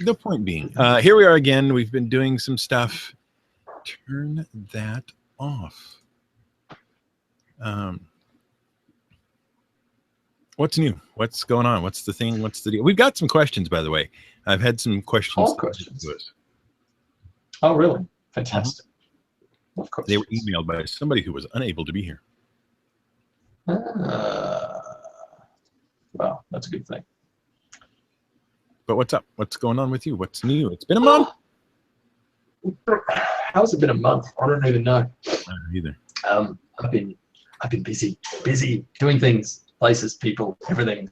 the point being, here we are again. We've been doing some stuff. Turn that off. What's new? What's going on? What's the thing? What's the deal? We've got some questions, by the way. I've had some questions. All questions. Oh, really? Fantastic. Of course. They were emailed by somebody who was unable to be here. Well, that's a good thing. But what's up? What's going on with you? What's new? It's been a month. How's it been a month? I don't even know. I don't either. I've been busy doing things, places, people, everything.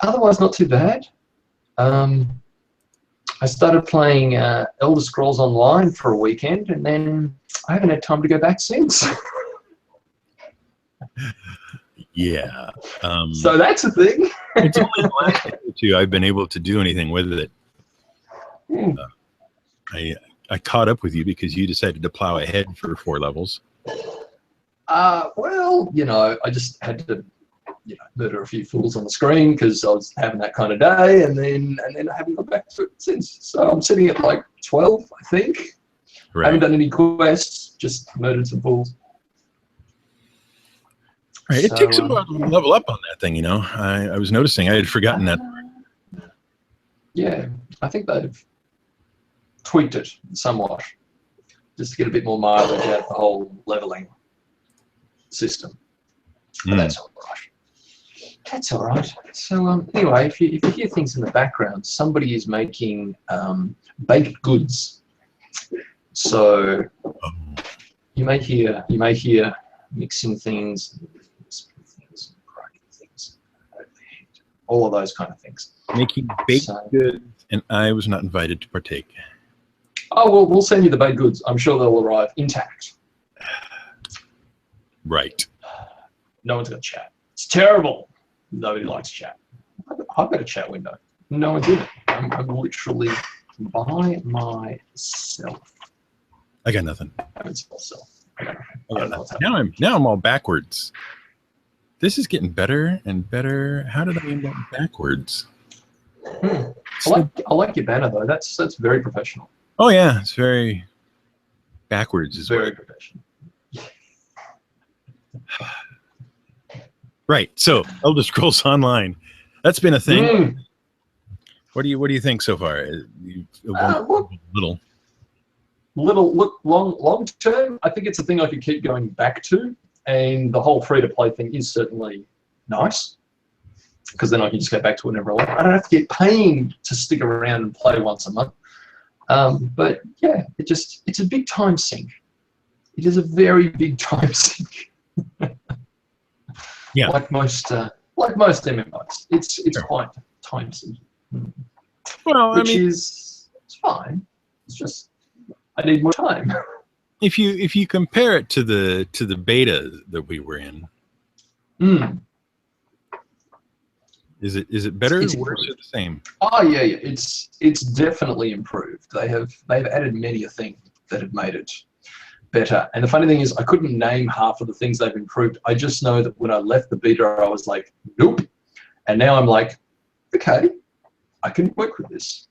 Otherwise, not too bad. I started playing Elder Scrolls Online for a weekend, and then I haven't had time to go back since. Yeah. So that's a thing. It's only the last day or two I've been able to do anything with it. I caught up with you because you decided to plow ahead for 4 levels. Well, I just had to, murder a few fools on the screen because I was having that kind of day, and then I haven't got back to it since. So I'm sitting at like 12, I think. Right. I haven't done any quests, just murdered some fools. Right. It takes a while to level up on that thing, I was noticing. I had forgotten that. Yeah, I think they've tweaked it somewhat just to get a bit more mileage out of the whole leveling system. But that's all right. That's all right. So anyway, if you hear things in the background, somebody is making baked goods. So you may hear mixing things, all of those kind of things. Making baked goods, and I was not invited to partake. Oh, well, we'll send you the baked goods. I'm sure they'll arrive intact. Right. No one's going to chat. It's terrible. Nobody likes chat. I've got a chat window. No one's in it. I'm literally by myself. I got nothing. Now I'm all backwards. This is getting better and better. How did I end up backwards? I like your banner though. That's very professional. Oh yeah, it's very backwards. Is very professional. Right. So Elder Scrolls Online, that's been a thing. What do you think so far? Long term, I think it's a thing I could keep going back to, and the whole free-to-play thing is certainly nice because then I can just go back to it whenever I want. I don't have to get paying to stick around and play once a month. But yeah, it's a big time sink. It is a very big time sink. Yeah. Like most MMOs, it's quite time sinking. Well, it's fine. It's just I need more time. If you compare it to the beta that we were in, is it better or worse or the same? Oh yeah, it's definitely improved. They've added many a thing that have made it better. And the funny thing is, I couldn't name half of the things they've improved. I just know that when I left the beta, I was like, nope. And now I'm like, okay, I can work with this.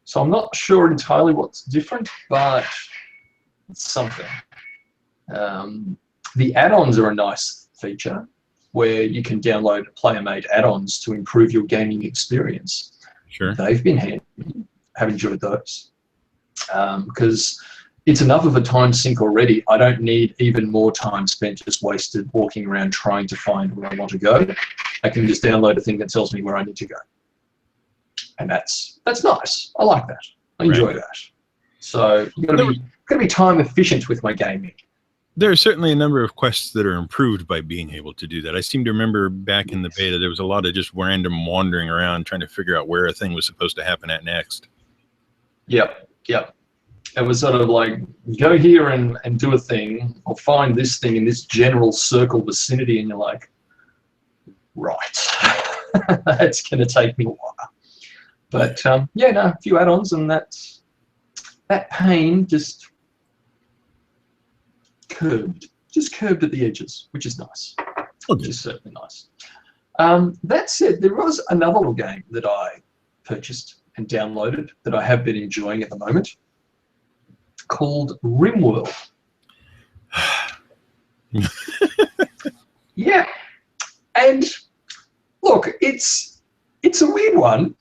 So I'm not sure entirely what's different, but it's something. The add-ons are a nice feature where you can download player-made add-ons to improve your gaming experience. Sure. They've been handy. Have enjoyed those. Because it's enough of a time sink already. I don't need even more time spent just wasted walking around trying to find where I want to go. I can just download a thing that tells me where I need to go. And that's nice. I like that. I enjoy that. So you've got to be time efficient with my gaming. There are certainly a number of quests that are improved by being able to do that. I seem to remember back in the beta, there was a lot of just random wandering around trying to figure out where a thing was supposed to happen at next. Yep. It was sort of like, go here and do a thing, or find this thing in this general circle vicinity, and you're like, right, that's going to take me a while. But yeah, no, a few add-ons, and that pain just curbed at the edges, which is nice. Okay. Which is certainly nice. That said, there was another little game that I purchased and downloaded that I have been enjoying at the moment, called RimWorld. Yeah, and look, it's a weird one,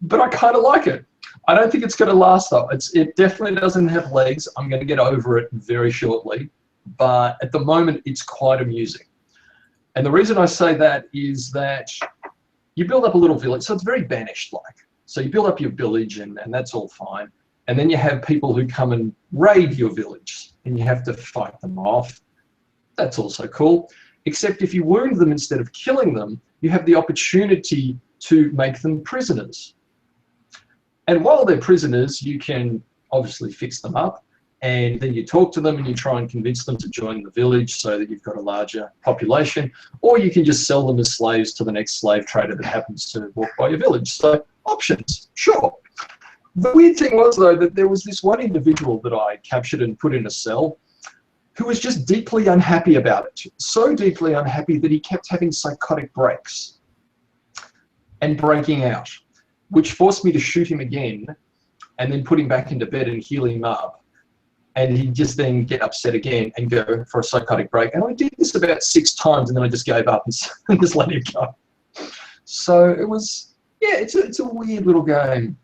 but I kind of like it. I don't think it's going to last though. It definitely doesn't have legs. I'm going to get over it very shortly, but at the moment it's quite amusing. And the reason I say that is that you build up a little village, so it's very Banished-like. So you build up your village and that's all fine. And then you have people who come and raid your village and you have to fight them off. That's also cool. Except if you wound them instead of killing them, you have the opportunity to make them prisoners. And while they're prisoners, you can obviously fix them up, and then you talk to them and you try and convince them to join the village so that you've got a larger population, or you can just sell them as slaves to the next slave trader that happens to walk by your village. So options, sure. The weird thing was, though, that there was this one individual that I captured and put in a cell who was just deeply unhappy about it. So deeply unhappy that he kept having psychotic breaks and breaking out, which forced me to shoot him again and then put him back into bed and heal him up. And he'd just then get upset again and go for a psychotic break. And I did this about 6 times, and then I just gave up and just let him go. So it was, yeah, it's a weird little game.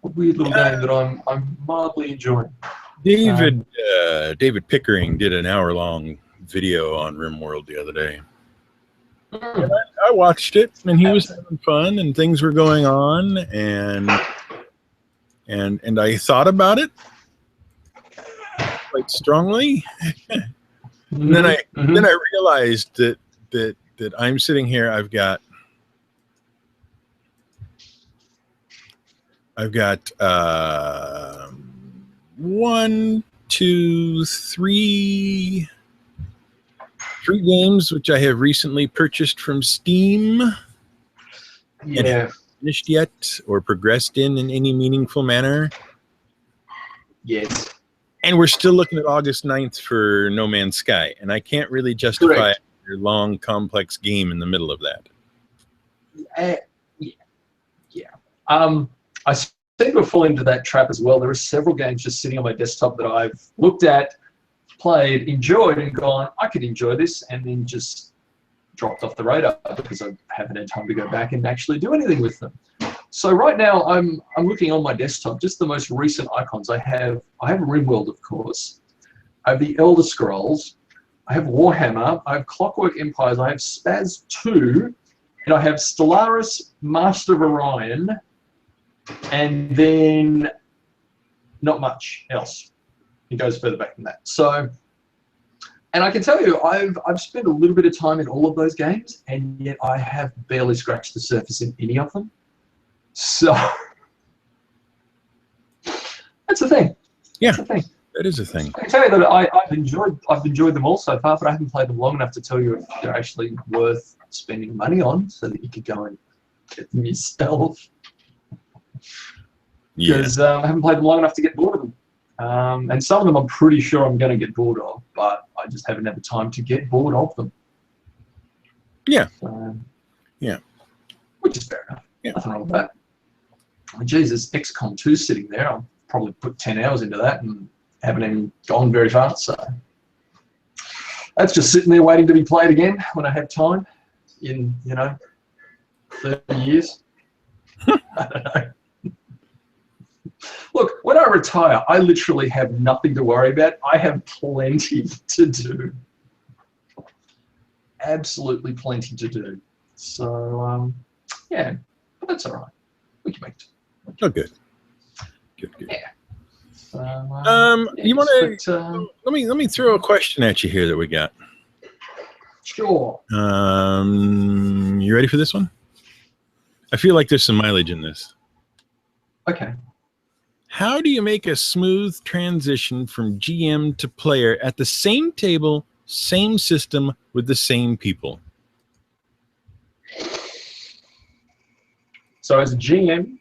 A weird little game that I'm mildly enjoying. David Pickering did an hour-long video on RimWorld the other day. And I watched it, and he was having fun, and things were going on, and I thought about it quite strongly. And then I realized that I'm sitting here. I've got 1, 2, 3 games which I have recently purchased from Steam and haven't finished yet or progressed in any meaningful manner. Yes. And we're still looking at August 9th for No Man's Sky, and I can't really justify a long, complex game in the middle of that. I seem to fall into that trap as well. There are several games just sitting on my desktop that I've looked at, played, enjoyed, and gone, I could enjoy this, and then just dropped off the radar because I haven't had time to go back and actually do anything with them. So right now I'm looking on my desktop, just the most recent icons. I have RimWorld, of course. I have the Elder Scrolls. I have Warhammer. I have Clockwork Empires. I have Spaz 2, and I have Stellaris, Master of Orion, and then not much else. It goes further back than that. So, and I can tell you, I've spent a little bit of time in all of those games, and yet I have barely scratched the surface in any of them. So that's the thing. Yeah, that's the thing. That is a thing. I can tell you that I've enjoyed them all so far, but I haven't played them long enough to tell you if they're actually worth spending money on, so that you could go and get them yourself. Because I haven't played them long enough to get bored of them. And some of them I'm pretty sure I'm going to get bored of, but I just haven't had the time to get bored of them. Yeah. Yeah. Which is fair enough. Yeah. Nothing wrong with that. Oh, geez, there's XCOM 2 sitting there. I'll probably put 10 hours into that and haven't even gone very far. So that's just sitting there waiting to be played again when I have time in, 30 years. I don't know. Look, when I retire, I literally have nothing to worry about. I have plenty to do. Absolutely plenty to do. So, yeah, but that's all right. We can make it. Oh, good. Good. Yeah. So, you want to? Let me throw a question at you here that we got. Sure. You ready for this one? I feel like there's some mileage in this. Okay. How do you make a smooth transition from GM to player at the same table, same system, with the same people? So as a GM,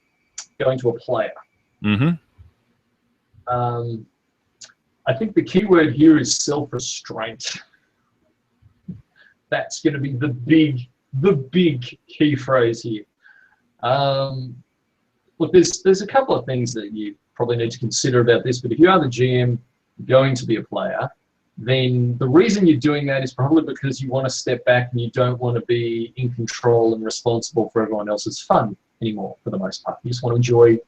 going to a player. Mm-hmm. I think the key word here is self-restraint. That's going to be the big the big key phrase here. Look, there's a couple of things that you probably need to consider about this, but if you are the GM going to be a player, then the reason you're doing that is probably because you want to step back and you don't want to be in control and responsible for everyone else's fun anymore, for the most part. You just want to enjoy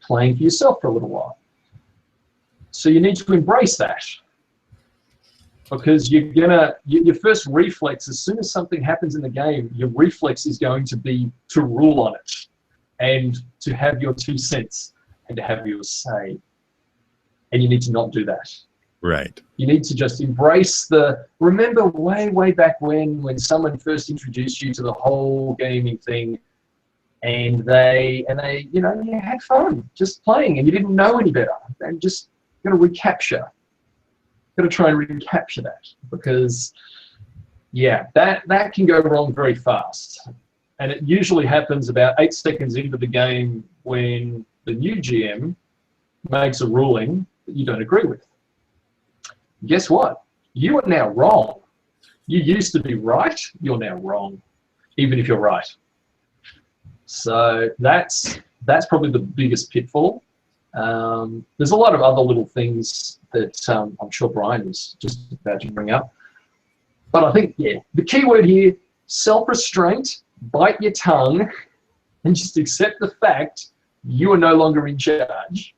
playing for yourself for a little while. So you need to embrace that, because your first reflex, as soon as something happens in the game, your reflex is going to be to rule on it and to have your 2 cents and to have your say. And you need to not do that. Right. You need to just embrace remember way back when someone first introduced you to the whole gaming thing, and they you had fun just playing and you didn't know any better, and just got to recapture. Got to try and recapture that, because yeah, that can go wrong very fast. And it usually happens about 8 seconds into the game when the new GM makes a ruling that you don't agree with. Guess what? You are now wrong. You used to be right, you're now wrong, even if you're right. So that's probably the biggest pitfall. There's a lot of other little things that I'm sure Brian was just about to bring up. But I think, yeah, the key word here, self-restraint, bite your tongue, and just accept the fact you are no longer in charge.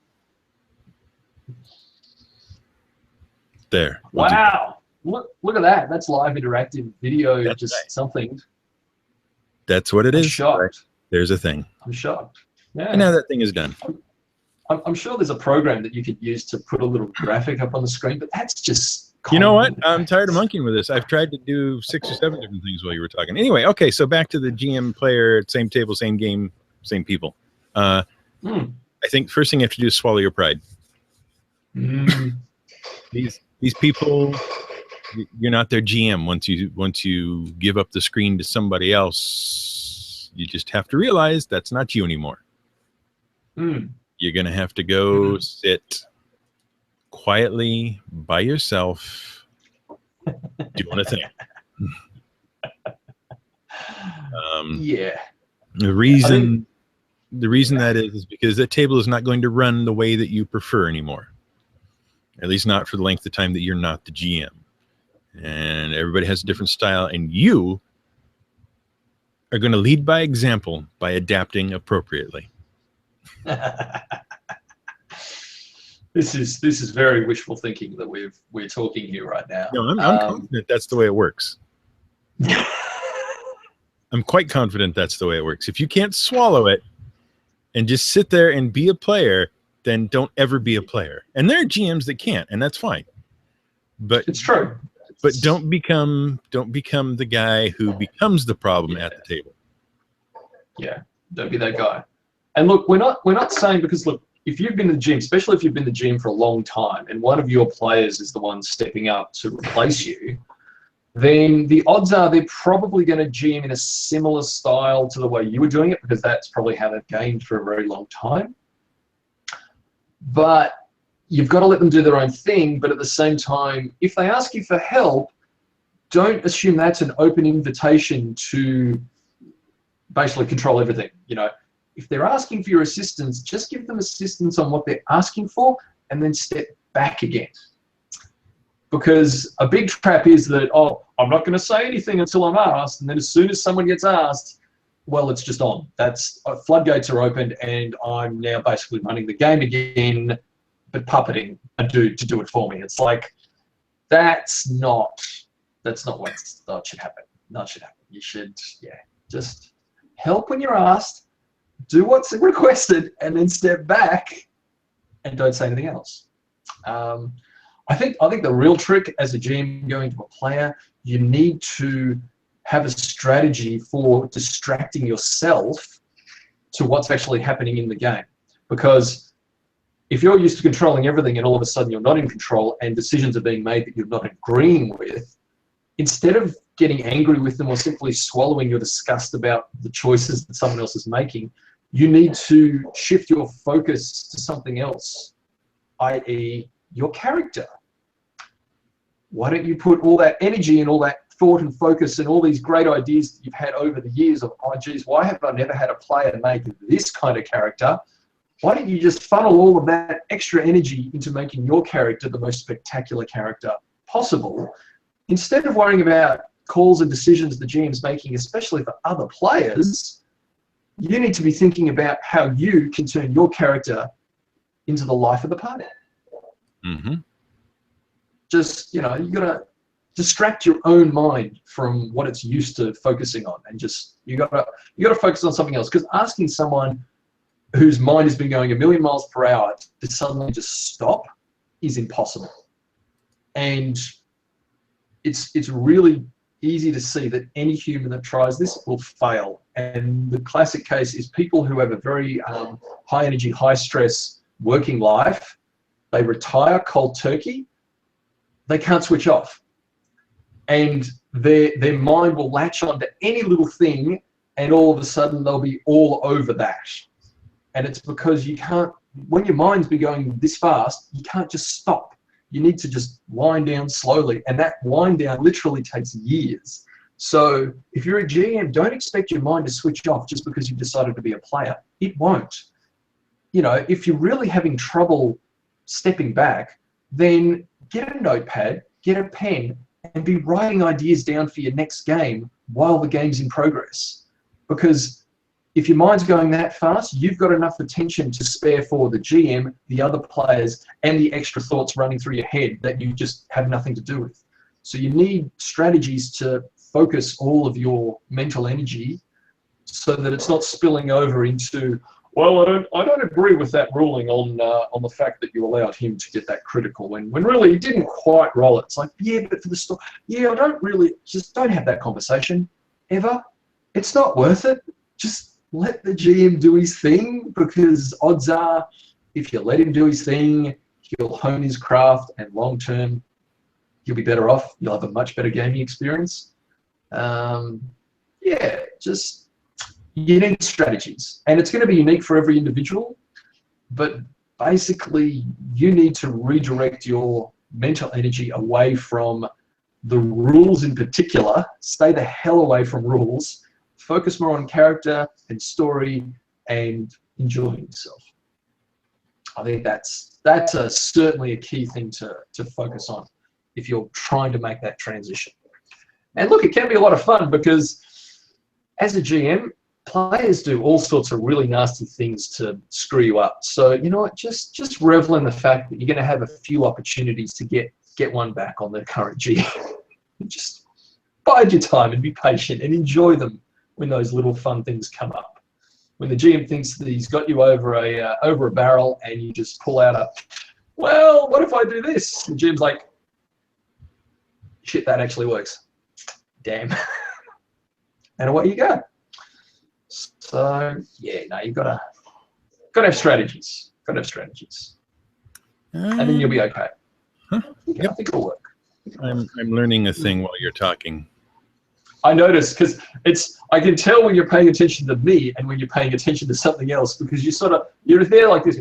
There. Wow. Look at that. That's live interactive video, that's just right. Something. That's what it is. I'm shocked. Right. There's a thing. I'm shocked. Yeah. And now that thing is done. I'm sure there's a program that you could use to put a little graphic up on the screen, but that's just common. You know what? I'm tired of monkeying with this. I've tried to do 6 or 7 different things while you were talking. Anyway, okay, so back to the GM player, same table, same game, same people. I think first thing you have to do is swallow your pride. These people, you're not their GM. Once you give up the screen to somebody else, you just have to realize that's not you anymore. You're going to have to go sit quietly by yourself doing a thing. Yeah. The reason that is because that table is not going to run the way that you prefer anymore. At least not for the length of time that you're not the GM. And everybody has a different style, and you are going to lead by example by adapting appropriately. This is very wishful thinking that we're talking here right now. No, I'm confident that's the way it works. I'm quite confident that's the way it works. If you can't swallow it and just sit there and be a player, then don't ever be a player. And there are GMs that can't, and that's fine. But it's true. But don't become the guy who becomes the problem at the table. Yeah, don't be that guy. And look, we're not saying, because look, if you've been the GM, especially if you've been the GM for a long time, and one of your players is the one stepping up to replace you, then the odds are they're probably going to GM in a similar style to the way you were doing it, because that's probably how they've gamed for a very long time. But you've got to let them do their own thing, but at the same time, if they ask you for help, don't assume that's an open invitation to basically control everything. You know, if they're asking for your assistance, just give them assistance on what they're asking for and then step back again. Because a big trap is that, oh, I'm not going to say anything until I'm asked, and then as soon as someone gets asked, well, it's just on. That's floodgates are opened, and I'm now basically running the game again, but puppeting a dude to do it for me. It's like, that's not what should happen. Not should happen. You should, yeah, just help when you're asked, do what's requested, and then step back and don't say anything else. I think the real trick as a GM going to a player, you need to have a strategy for distracting yourself to what's actually happening in the game. Because if you're used to controlling everything and all of a sudden you're not in control and decisions are being made that you're not agreeing with, instead of getting angry with them or simply swallowing your disgust about the choices that someone else is making, you need to shift your focus to something else, i.e. your character. Why don't you put all that energy and all that thought and focus and all these great ideas that you've had over the years of, oh, geez, why have I never had a player make this kind of character? Why don't you just funnel all of that extra energy into making your character the most spectacular character possible, instead of worrying about calls and decisions the GM's making, especially for other players? You need to be thinking about how you can turn your character into the life of the party. Mm-hmm. Just, you know, you got to distract your own mind from what it's used to focusing on, and just you got to focus on something else. Because asking someone whose mind has been going a million miles per hour to suddenly just stop is impossible. And it's really easy to see that any human that tries this will fail. And the classic case is people who have a very high energy, high stress working life. They retire cold turkey. They can't switch off. And their mind will latch on to any little thing, and all of a sudden they'll be all over that. And it's because you can't, when your mind's been going this fast, you can't just stop. You need to just wind down slowly. And that wind down literally takes years. So if you're a GM, don't expect your mind to switch off just because you've decided to be a player. It won't. You know, if you're really having trouble stepping back, then get a notepad, get a pen, and be writing ideas down for your next game while the game's in progress. Because if your mind's going that fast, you've got enough attention to spare for the GM, the other players, and the extra thoughts running through your head that you just have nothing to do with. So you need strategies to focus all of your mental energy so that it's not spilling over into, well, I don't agree with that ruling on the fact that you allowed him to get that critical when really he didn't quite roll it. It's like, yeah, but for the story, yeah, I don't really, just don't have that conversation ever. It's not worth it. Just let the GM do his thing, because odds are if you let him do his thing, he'll hone his craft, and long term you'll be better off. You'll have a much better gaming experience. Yeah, just you need strategies, and it's going to be unique for every individual, but basically you need to redirect your mental energy away from the rules in particular. Stay the hell away from rules. Focus more on character and story and enjoying yourself. I think that's certainly a key thing to focus on if you're trying to make that transition. And look, it can be a lot of fun, because as a GM, players do all sorts of really nasty things to screw you up. So, you know what, just revel in the fact that you're going to have a few opportunities to get one back on the current GM. Just bide your time and be patient and enjoy them when those little fun things come up. When the GM thinks that he's got you over a barrel, and you just pull out a, well, what if I do this? The GM's like, shit, that actually works. Damn. And away you go. So yeah, no, you've got to have strategies. Got to have strategies, and then you'll be okay. Huh? Yeah, I think it'll work. I'm learning a thing while you're talking. I noticed, because I can tell when you're paying attention to me and when you're paying attention to something else, because you're there like this.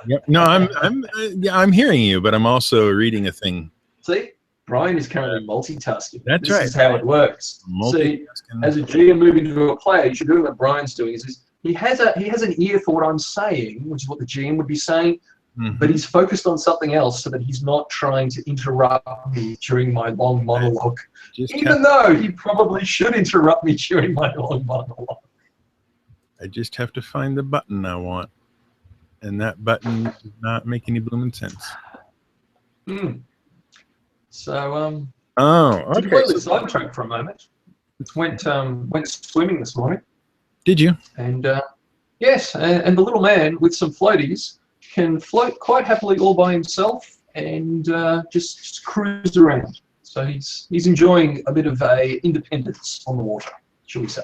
Yep. No, I'm hearing you, but I'm also reading a thing. See, Brian is currently multitasking. That's right. This is how it works. See, as a GM moving to a player, you should do what Brian's doing. Is he has an ear for what I'm saying, which is what the GM would be saying. Mm-hmm. But he's focused on something else, so that he's not trying to interrupt me during my long monologue. Even though he probably should interrupt me during my long monologue. I just have to find the button I want. And that button does not make any blooming sense. So, oh, okay. Did you play the sidetrack for a moment? Went swimming this morning. Did you? And yes, and the little man with some floaties can float quite happily all by himself, and just cruise around. So he's enjoying a bit of independence on the water, shall we say.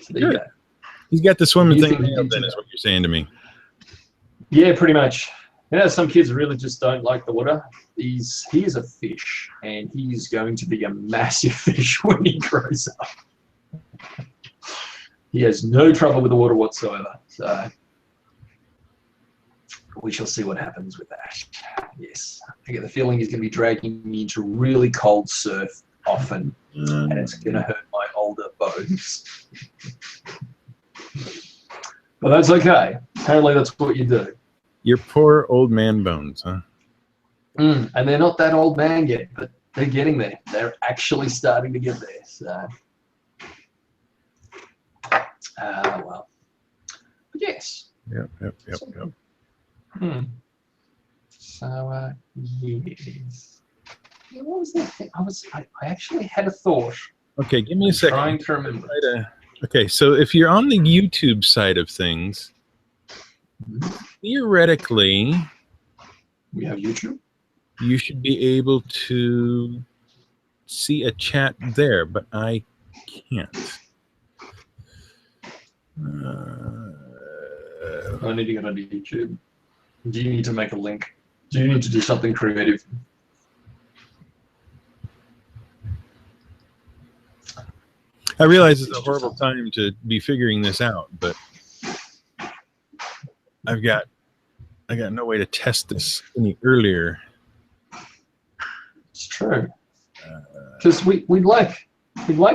So there you go. He's got the swimming thing nailed, then, is what you're saying to me. Yeah, pretty much. You know, some kids really just don't like the water. He is a fish, and he's going to be a massive fish when he grows up. He has no trouble with the water whatsoever. So we shall see what happens with that. Yes, I get the feeling he's going to be dragging me into really cold surf often, and it's going to hurt my older bones. But that's okay. Apparently that's what you do. Your poor old man bones, huh? And they're not that old man yet, but they're getting there. They're actually starting to get there. So, well, but yes. Yep. So, yes. Yeah, what was that thing? I actually had a thought. Okay, give me a second. Trying to remember. Okay, so if you're on the YouTube side of things, theoretically, we have YouTube. You should be able to see a chat there, but I can't. I need to get onto YouTube. Do you need to make a link? Do you need to do something creative? I realize it's a horrible time to be figuring this out, but I got no way to test this any earlier. It's true, because we'd like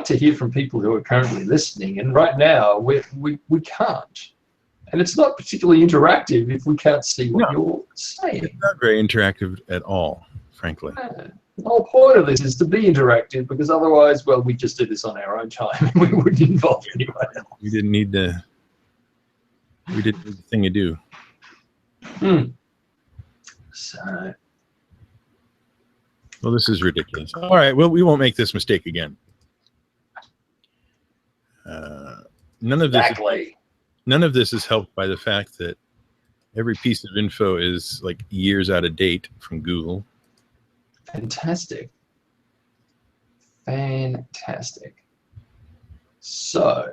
to hear from people who are currently listening, and right now we can't, and it's not particularly interactive if we can't see what you're saying. It's not very interactive at all, frankly. The whole point of this is to be interactive, because otherwise, well, we just do this on our own time and we wouldn't involve anyone else. We didn't need the thing to do. So, well, this is ridiculous. All right, well, we won't make this mistake again. None of this is helped by the fact that every piece of info is like years out of date from Google. Fantastic. So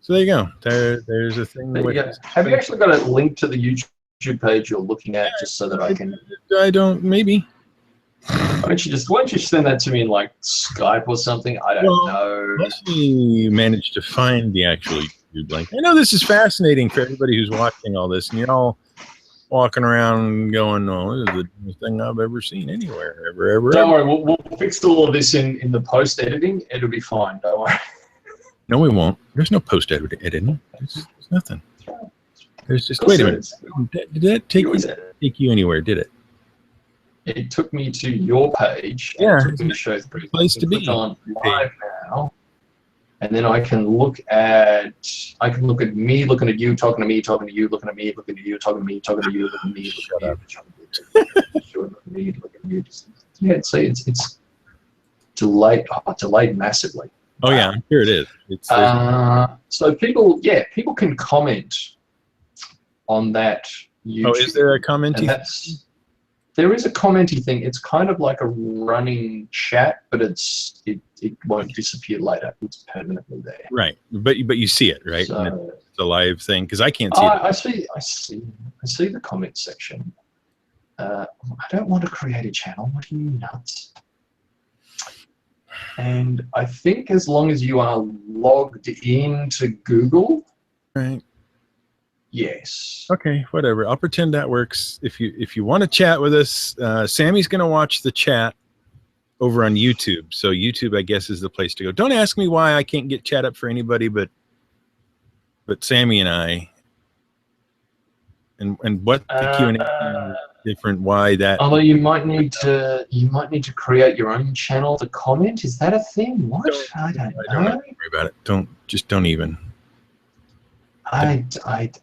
there you go. There's a thing. Have you actually got a link to the YouTube page you're looking at, just so that I can? I don't. Maybe. Why don't you send that to me in like Skype or something? I don't know. Unless you manage to find the actual YouTube link. I know this is fascinating for everybody who's watching all this, and you're all walking around going, "Oh, this is the dumbest thing I've ever seen anywhere, ever." Don't worry, we'll fix all of this in the post editing. It'll be fine. Don't worry. No, we won't. There's no post editing. There's nothing. There's just wait a minute. Did that take you anywhere? Did it? It took me to your page. Yeah, it took me to show the place to be. On live now, and then I can look at me looking at you, talking to me, talking to you, looking at me, looking at you, talking to me, talking to you, looking at me, looking at you, looking at me, looking at you. Yeah, see, it's delayed massively. Oh yeah, here it is. So people can comment on that YouTube. Oh, is there a commenting? There is a commenting thing. It's kind of like a running chat, but it won't disappear later. It's permanently there. Right, but you see it, right? So, it's a live thing, because I can't see it. I see the comment section. I don't want to create a channel. What are you, nuts? And I think as long as you are logged into Google, right? Yes. Okay, whatever. I'll pretend that works. If you want to chat with us, Sammy's going to watch the chat over on YouTube. So YouTube, I guess, is the place to go. Don't ask me why I can't get chat up for anybody, but Sammy and I. And what the Q&A is different? Why that? Although you might need to create your own channel to comment. Is that a thing? What? I don't know. Don't worry about it. Don't even. I'm tired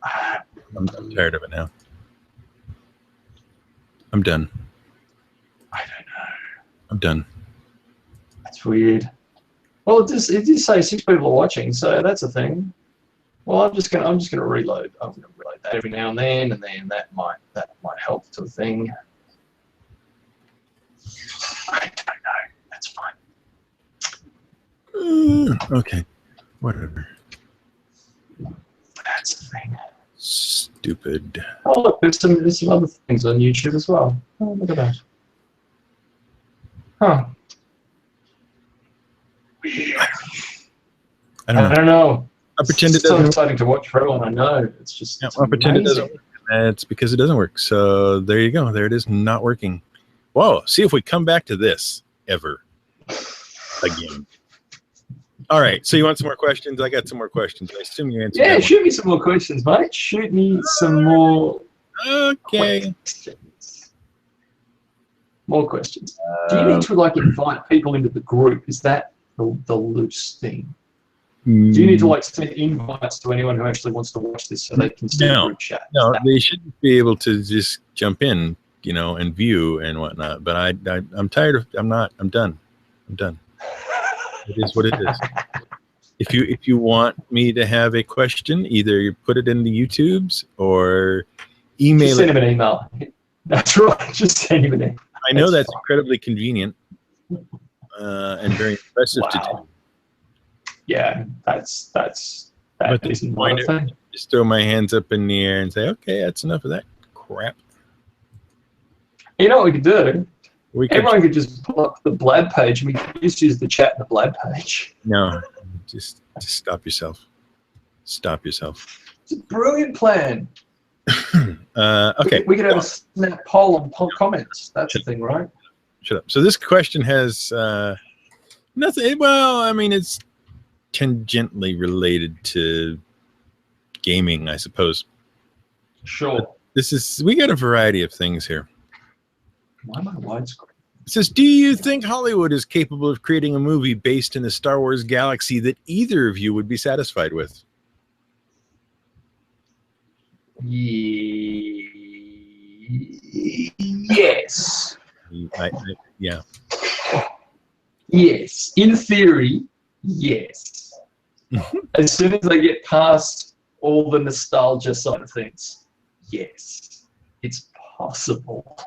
of it now. I'm done. I don't know. I'm done. That's weird. Well, it did say 6 people are watching, so that's a thing. Well, I'm just gonna reload. I'm gonna reload that every now and then that might help to the thing. I don't know. That's fine. Okay. Whatever. That's the thing. Stupid. Oh look, there's some other things on YouTube as well. Oh, look at that. Huh. I don't know. I don't know. I pretend it so doesn't. exciting to watch for everyone. I know. It's just. I pretend it doesn't. That's because it doesn't work. So there you go. There it is, not working. Whoa, see if we come back to this ever again. All right, so you want some more questions? I got some more questions. I assume you answered that one. Shoot me some more questions, mate. Shoot me some more Okay. questions. More questions. Do you need to like invite people into the group? Is that the loose thing? Do you need to like send invites to anyone who actually wants to watch this so they can see the group chat? No, they shouldn't be able to just jump in, you know, and view and whatnot. But I'm tired of. I'm done. I'm done. It is what it is. If you want me to have a question, either you put it in the YouTubes or email just send him an email. That's right. Just send him an email. I know that's incredibly convenient and very impressive to do. Yeah, that isn't my thing. Just throw my hands up in the air and say, okay, that's enough of that crap. You know what we could do? Everyone could just pull up the Blab page and we could just use the chat in the Blab page. No, just stop yourself. Stop yourself. It's a brilliant plan. Okay. We could have a snap poll on comments. That's the thing, right? Shut up. So this question has nothing. Well, I mean, it's tangentially related to gaming, I suppose. Sure. We got a variety of things here. Why am I widescreen? It says, do you think Hollywood is capable of creating a movie based in the Star Wars galaxy that either of you would be satisfied with? Yes. Yeah. Yes. In theory, yes. As soon as I get past all the nostalgia side of things, yes. It's possible.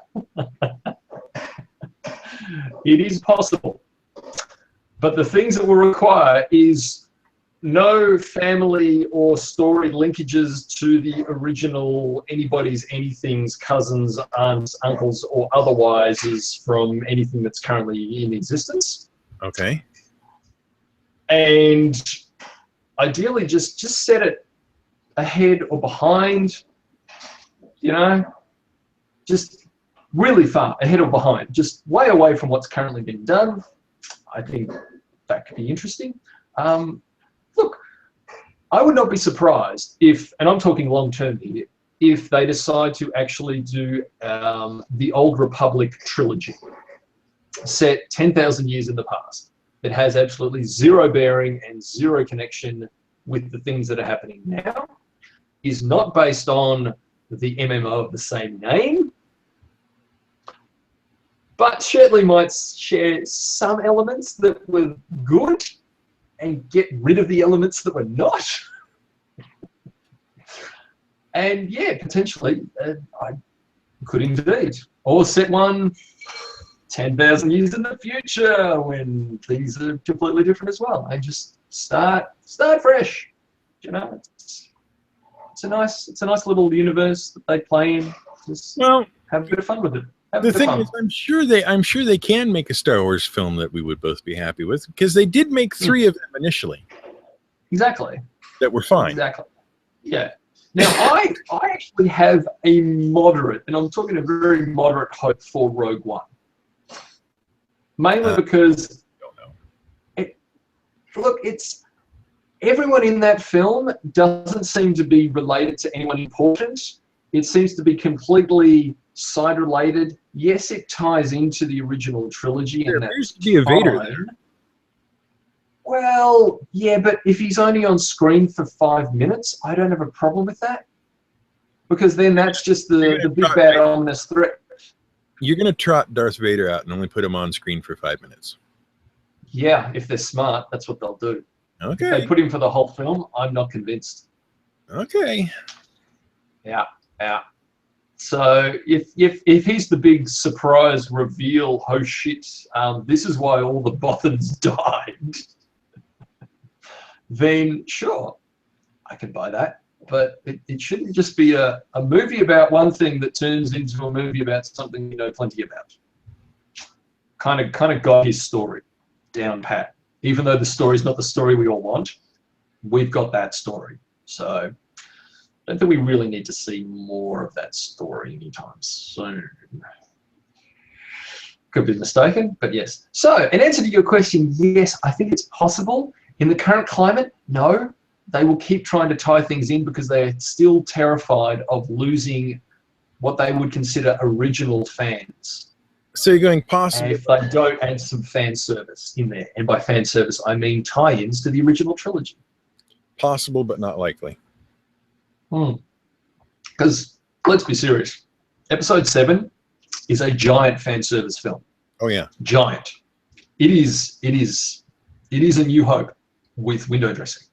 It is possible. But the things that will require is no family or story linkages to the original anybody's, anything's, cousins, aunts, uncles, or otherwise is from anything that's currently in existence. Okay. And ideally just set it ahead or behind, you know, just really far ahead or behind, just way away from what's currently been done. I think that could be interesting. Look, I would not be surprised if, and I'm talking long-term here, if they decide to actually do the Old Republic trilogy, set 10,000 years in the past. It has absolutely zero bearing and zero connection with the things that are happening now, is not based on the MMO of the same name, but certainly might share some elements that were good and get rid of the elements that were not. And yeah, potentially, I could indeed. Or set one 10,000 years in the future when things are completely different as well. And just start fresh. You know, it's a nice little universe that they play in. Just have a bit of fun with it. The thing is, I'm sure they can make a Star Wars film that we would both be happy with, because they did make 3 of them initially. Exactly. That were fine. Exactly. Yeah. Now I actually have a moderate, and I'm talking a very moderate hope for Rogue One. Mainly because it's everyone in that film doesn't seem to be related to anyone important. It seems to be completely side related. Yes, it ties into the original trilogy. There appears to be a Vader there. Well, yeah, but if he's only on screen for 5 minutes, I don't have a problem with that. Because then that's just the big bad ominous threat. You're going to trot Darth Vader out and only put him on screen for 5 minutes. Yeah, if they're smart, that's what they'll do. Okay. If they put him for the whole film, I'm not convinced. Okay. Yeah. So if he's the big surprise reveal, oh shit, this is why all the Bothans died, then sure, I can buy that. But it shouldn't just be a movie about one thing that turns into a movie about something you know plenty about. Kind of got his story down pat. Even though the story's not the story we all want, we've got that story. So I don't think we really need to see more of that story anytime soon. Could be mistaken, but yes. So, in answer to your question, yes, I think it's possible. In the current climate, no. They will keep trying to tie things in because they're still terrified of losing what they would consider original fans. So you're going possible. And if they don't add some fan service in there, and by fan service, I mean tie-ins to the original trilogy. Possible, but not likely. Because, let's be serious, Episode 7 is a giant fan service film. Oh yeah, giant. It is a New Hope with window dressing.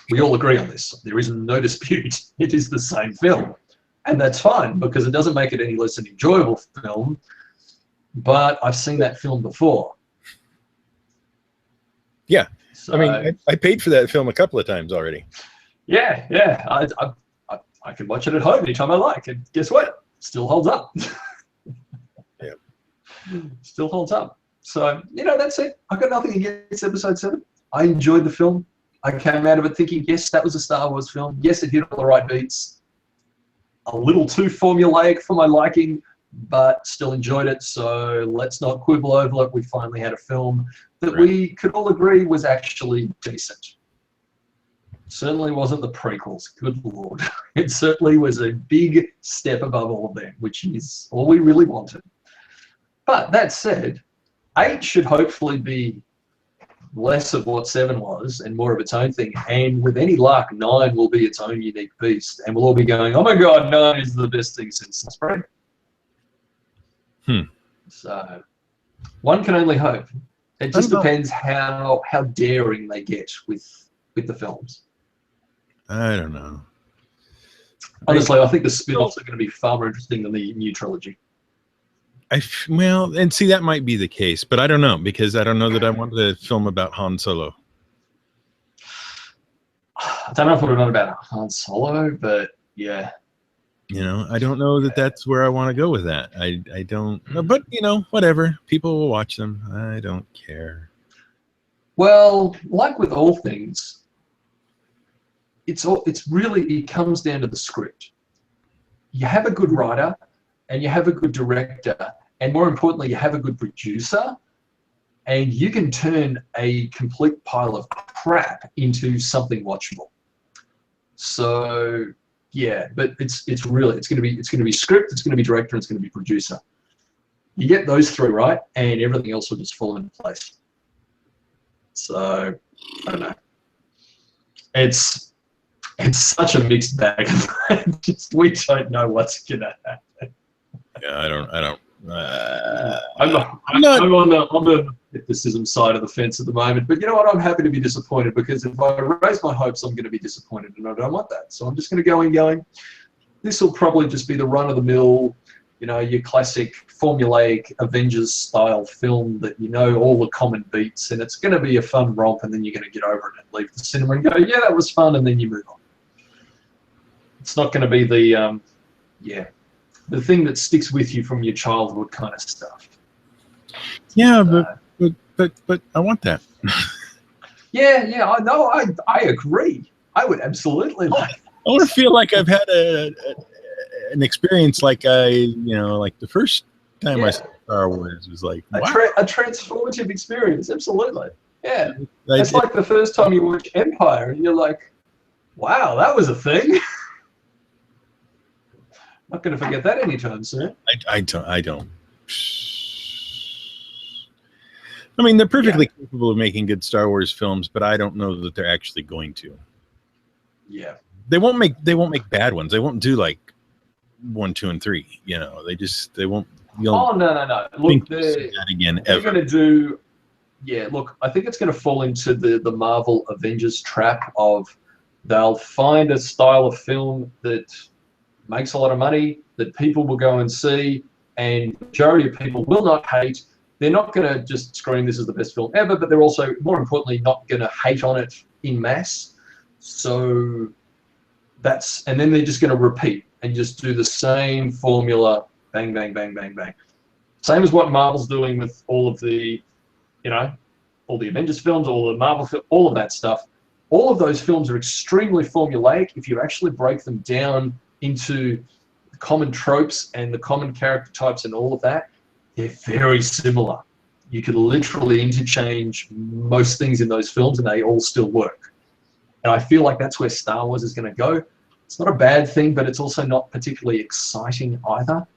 We all agree on this. There is no dispute. It is the same film, and that's fine because it doesn't make it any less an enjoyable film. But I've seen that film before. Yeah, so, I mean, I paid for that film a couple of times already. Yeah. I can watch it at home anytime I like, and guess what? Still holds up. Yeah, still holds up. So that's it. I got nothing against Episode 7. I enjoyed the film. I came out of it thinking, yes, that was a Star Wars film. Yes, it hit all the right beats. A little too formulaic for my liking, but still enjoyed it. So let's not quibble over it. We finally had a film that we could all agree was actually decent. Certainly wasn't the prequels, good Lord. It certainly was a big step above all of them, which is all we really wanted. But that said, 8 should hopefully be less of what 7 was and more of its own thing. And with any luck, 9 will be its own unique beast. And we'll all be going, oh my God, 9 is the best thing since the spring. So one can only hope. It just depends how daring they get with the films. I don't know. Honestly, I think the spin-offs are going to be far more interesting than the new trilogy. Well, and see, that might be the case, but I don't know, because I don't know that I want the film about Han Solo. I don't know if we're not about Han Solo, but yeah. I don't know that that's where I want to go with that. I don't know, but whatever. People will watch them. I don't care. Well, like with all things, it comes down to the script. You have a good writer, and you have a good director, and more importantly, you have a good producer, and you can turn a complete pile of crap into something watchable. So yeah, but it's going to be script, it's going to be director, and it's going to be producer. You get those 3 right, and everything else will just fall into place. So I don't know. It's such a mixed bag. We don't know what's gonna happen. Yeah, I don't. I'm on the criticism side of the fence at the moment, but you know what? I'm happy to be disappointed, because if I raise my hopes, I'm going to be disappointed, and I don't want that. So I'm just going to go in going, this will probably just be the run-of-the-mill, your classic formulaic Avengers-style film that all the common beats, and it's going to be a fun romp, and then you're going to get over it and leave the cinema and go, yeah, that was fun, and then you move on. It's not going to be the thing that sticks with you from your childhood kind of stuff. Yeah, but I want that. Yeah, I know. I agree. I would absolutely like. I want to feel like I've had an experience like like the first time I saw Star Wars was like a transformative experience. Absolutely. Yeah. It's like the first time you watch Empire and you're like, wow, that was a thing. Not going to forget that anytime soon. I don't. I mean, they're perfectly capable of making good Star Wars films, but I don't know that they're actually going to. Yeah. They won't make bad ones. They won't do like 1, 2, and 3. They won't. Oh no! Look, they're going to do. Yeah, look, I think it's going to fall into the Marvel Avengers trap of they'll find a style of film that makes a lot of money, that people will go and see, and the majority of people will not hate. They're not going to just scream this is the best film ever, but they're also, more importantly, not going to hate on it in mass. So and then they're just going to repeat and just do the same formula, bang, bang, bang, bang, bang. Same as what Marvel's doing with all of the, all the Avengers films, all the Marvel films, all of that stuff. all of those films are extremely formulaic. If you actually break them down into the common tropes and the common character types and all of that, they're very similar. You could literally interchange most things in those films and they all still work. And I feel like that's where Star Wars is going to go. It's not a bad thing, but it's also not particularly exciting either.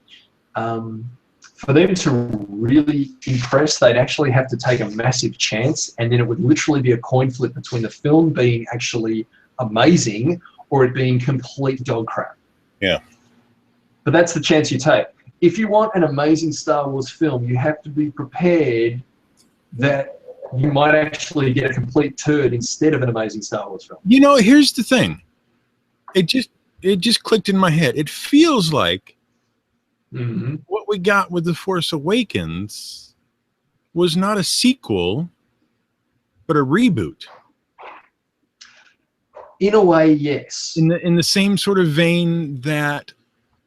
For them to really impress, they'd actually have to take a massive chance, and then it would literally be a coin flip between the film being actually amazing or it being complete dog crap. Yeah. But that's the chance you take. If you want an amazing Star Wars film, you have to be prepared that you might actually get a complete turd instead of an amazing Star Wars film. You know, here's the thing. It just clicked in my head. It feels like what we got with The Force Awakens was not a sequel, but a reboot. In a way, yes. In the same sort of vein that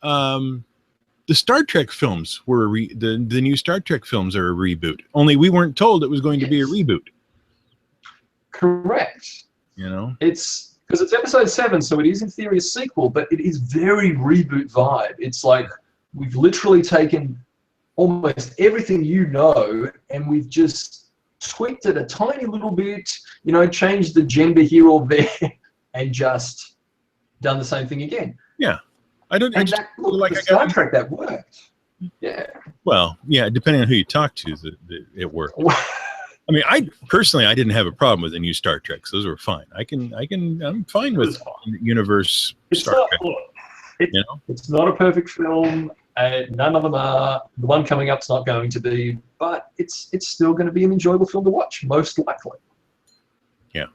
the Star Trek films were the new Star Trek films are a reboot. Only we weren't told it was going to be a reboot. Correct. You know, it's because it's episode 7, so it is in theory a sequel, but it is very reboot vibe. It's like we've literally taken almost everything you know, and we've just tweaked it a tiny little bit. You know, changed the gender here or there, and just done the same thing again. Yeah. I just look, like Star Trek that worked. Yeah. Well, yeah, depending on who you talk to, it worked. I mean, I personally didn't have a problem with the new Star Treks. Those were fine. I'm fine with universe Star Trek. You know? It's not a perfect film. None of them are. The one coming up's not going to be, but it's still going to be an enjoyable film to watch, most likely. Yeah.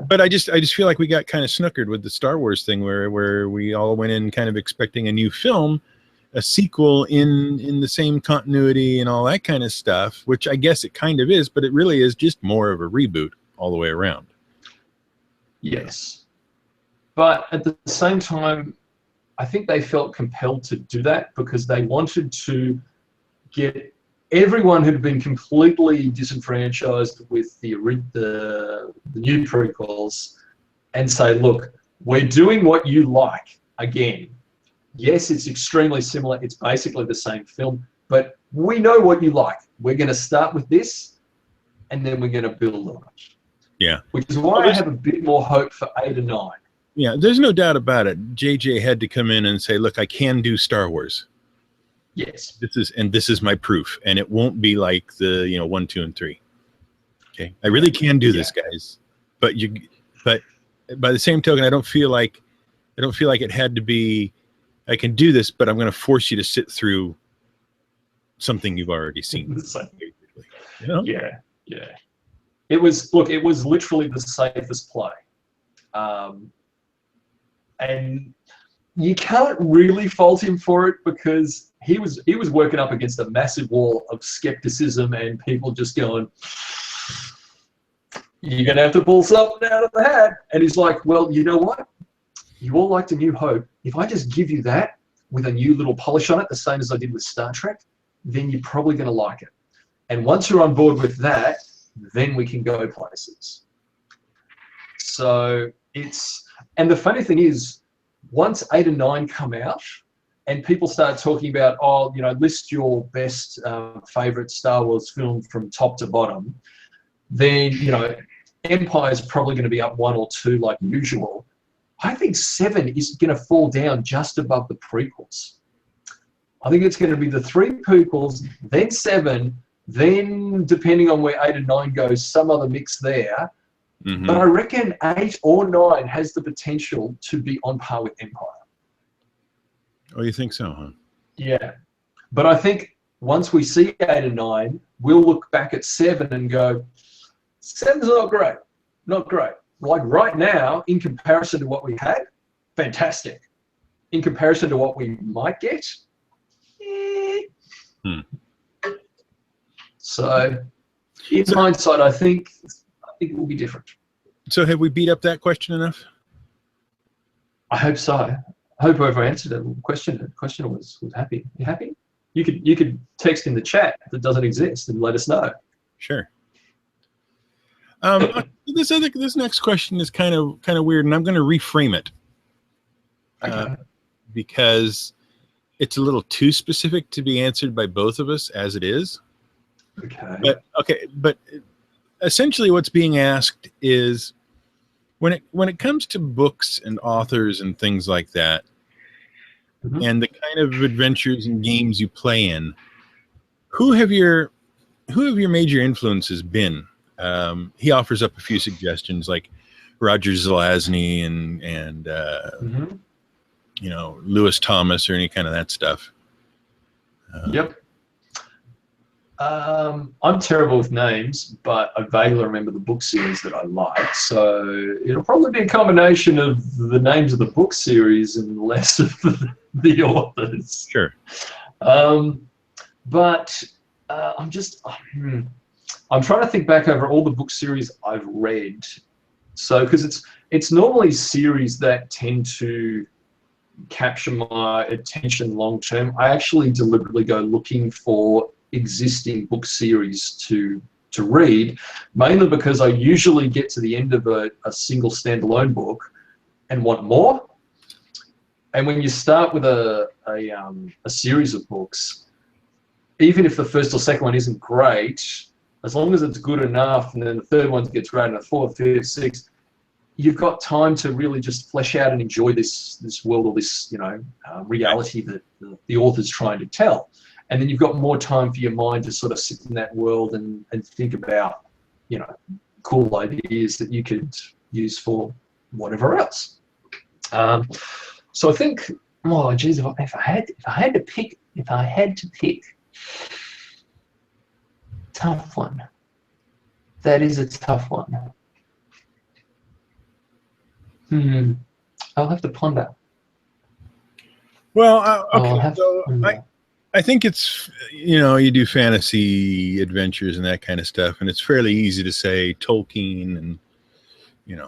But I just feel like we got kind of snookered with the Star Wars thing where we all went in kind of expecting a new film, a sequel in the same continuity and all that kind of stuff, which I guess it kind of is, but it really is just more of a reboot all the way around. Yes. But at the same time, I think they felt compelled to do that because they wanted to get everyone who'd been completely disenfranchised with the new prequels and say, look, we're doing what you like again. Yes, it's extremely similar. It's basically the same film, but we know what you like. We're going to start with this, and then we're going to build on it. Yeah. Which is why I have a bit more hope for 8 and 9. Yeah, there's no doubt about it. JJ had to come in and say, look, I can do Star Wars. Yes. This is my proof, and it won't be like the 1, 2, and 3. Okay, I really can do this, guys. But by the same token, I don't feel like it had to be. I can do this, but I'm going to force you to sit through something you've already seen. You know? Yeah. It was literally the safest play, and you can't really fault him for it because he was working up against a massive wall of skepticism and people just going, you're going to have to pull something out of the hat. And he's like, well, you know what? You all liked A New Hope. If I just give you that with a new little polish on it, the same as I did with Star Trek, then you're probably going to like it. And once you're on board with that, then we can go places. So and the funny thing is, once 8 and 9 come out and people start talking about, list your best favorite Star Wars film from top to bottom, then, Empire is probably going to be up 1 or 2 like usual. I think 7 is going to fall down just above the prequels. I think it's going to be the 3 prequels, then 7, then depending on where 8 and 9 goes, some other mix there. Mm-hmm. But I reckon 8 or 9 has the potential to be on par with Empire. Oh, you think so, huh? Yeah. But I think once we see 8 and 9, we'll look back at 7 and go, 7's not great. Not great. Like right now, in comparison to what we had, fantastic. In comparison to what we might get, So, in hindsight, I think it will be different. So, have we beat up that question enough? I hope so. I hope whoever answered it, the questioner was happy. You happy? You could text in the chat that doesn't exist and let us know. Sure. This next question is kind of weird, and I'm going to reframe it because it's a little too specific to be answered by both of us as it is. But essentially, what's being asked is when it comes to books and authors and things like that, and the kind of adventures and games you play in, who have your major influences been? He offers up a few suggestions like Roger Zelazny and Lewis Thomas or any kind of that stuff. Yep. I'm terrible with names, but I vaguely remember the book series that I like. So it'll probably be a combination of the names of the book series and less of the authors. Sure. But I'm trying to think back over all the book series I've read. So because it's normally series that tend to capture my attention long term. I actually deliberately go looking for existing book series to read, mainly because I usually get to the end of a single standalone book and want more. And when you start with a series of books, even if the first or second one isn't great, as long as it's good enough, and then the third one gets great, and the fourth, fifth, sixth, you've got time to really just flesh out and enjoy this world or this reality that the author's trying to tell. And then you've got more time for your mind to sort of sit in that world and think about, cool ideas that you could use for whatever else. So I think, oh geez, if I had to pick, tough one. That is a tough one. I'll have to ponder. Well, okay. I think it's, you do fantasy adventures and that kind of stuff, and it's fairly easy to say Tolkien and,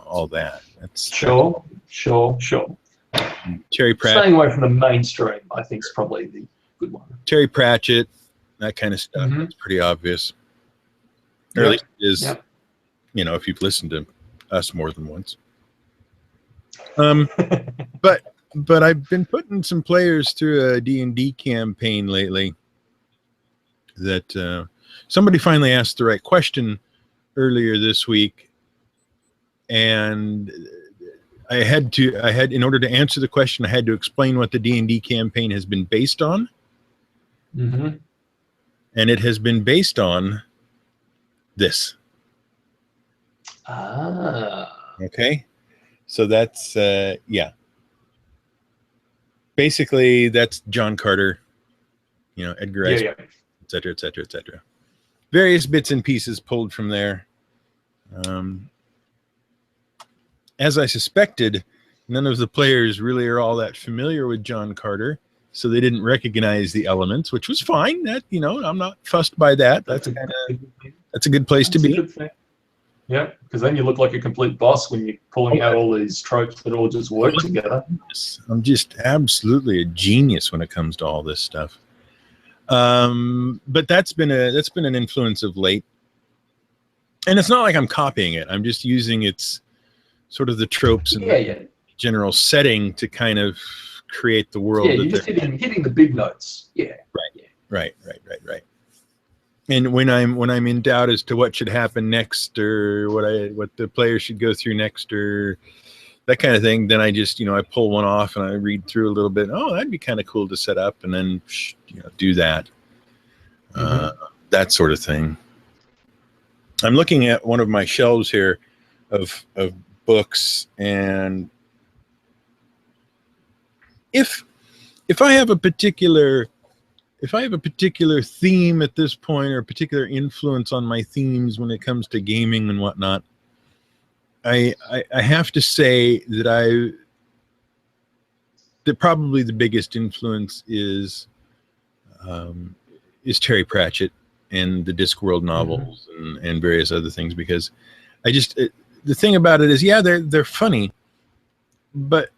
all that. Sure. Terry Pratchett. Staying away from the mainstream, I think, is probably the good one. Terry Pratchett, that kind of stuff. It's pretty obvious. Or at least it is, if you've listened to us more than once. But I've been putting some players through a D&D campaign lately that somebody finally asked the right question earlier this week, and in order to answer the question, I had to explain what the D&D campaign has been based on. And it has been based on this. Okay. So that's, basically, that's John Carter, Edgar Rice, et cetera, et cetera, et cetera. Various bits and pieces pulled from there. As I suspected, none of the players really are all that familiar with John Carter, so they didn't recognize the elements, which was fine. That I'm not fussed by that. That's a good place to be. Yeah, because then you look like a complete boss when you're pulling out all these tropes that all just work together. I'm just absolutely a genius when it comes to all this stuff. But that's been an influence of late, and it's not like I'm copying it. I'm just using its sort of the tropes and the general setting to kind of create the world. Yeah, you're just hitting the big notes. Yeah. Right. And when I'm in doubt as to what should happen next, or what the player should go through next, or that kind of thing, then I just I pull one off and I read through a little bit. Oh, that'd be kind of cool to set up, and then do that. That sort of thing. I'm looking at one of my shelves here of books, and if I have a particular theme at this point, or a particular influence on my themes when it comes to gaming and whatnot, I have to say that probably the biggest influence is Terry Pratchett and the Discworld novels and various other things, because the thing about it is, they're funny, but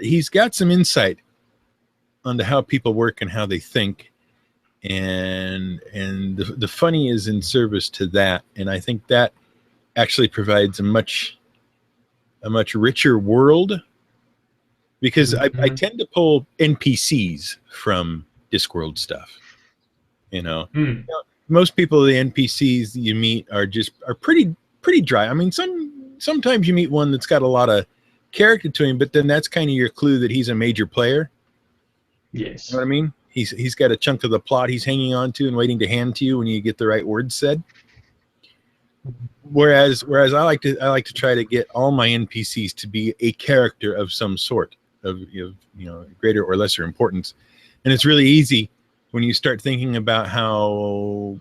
he's got some insight onto how people work and how they think, and the funny is in service to that, and I think that actually provides a much richer world, because I tend to pull NPCs from Discworld stuff. You know, most people, the NPCs that you meet are pretty dry. I mean, sometimes you meet one that's got a lot of character to him, but then that's kind of your clue that he's a major player. Yes. You know what I mean? He's got a chunk of the plot he's hanging on to and waiting to hand to you when you get the right words said. Whereas I like to try to get all my NPCs to be a character of some sort of greater or lesser importance. And it's really easy when you start thinking about how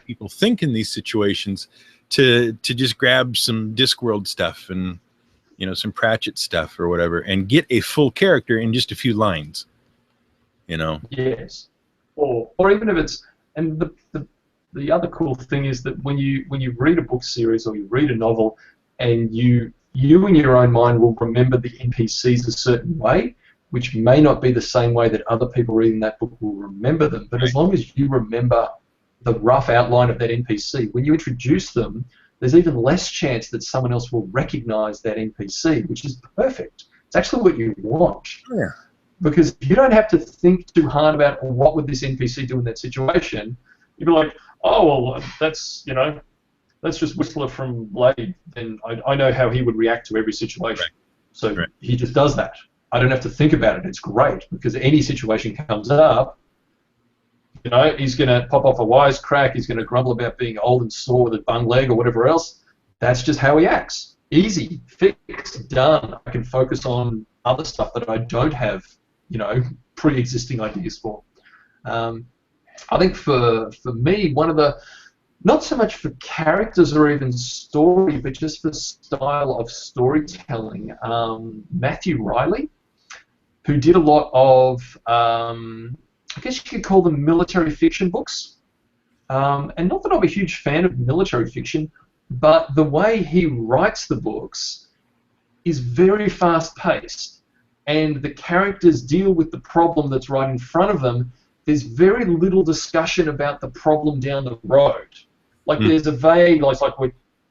people think in these situations to just grab some Discworld stuff and some Pratchett stuff or whatever and get a full character in just a few lines. Yes. Or even if it's, and the other cool thing is that when you read a book series or you read a novel, and you in your own mind will remember the NPCs a certain way, which may not be the same way that other people reading that book will remember them. But as long as you remember the rough outline of that NPC, when you introduce them, there's even less chance that someone else will recognize that NPC, which is perfect. It's actually what you want. Yeah. Because you don't have to think too hard about what would this NPC do in that situation. You'd be like, oh, well, that's just Whistler from Blade. Then I know how he would react to every situation. Right. So he just does that. I don't have to think about it. It's great, because any situation comes up, he's going to pop off a wisecrack. He's going to grumble about being old and sore with a bung leg or whatever else. That's just how he acts. Easy, fixed, done. I can focus on other stuff that I don't have, pre-existing ideas for. I think for me, one of the, not so much for characters or even story, but just for style of storytelling, Matthew Riley, who did a lot of, I guess you could call them military fiction books. And not that I'm a huge fan of military fiction, but the way he writes the books is very fast-paced, and the characters deal with the problem that's right in front of them. There's very little discussion about the problem down the road. Like there's a vague, like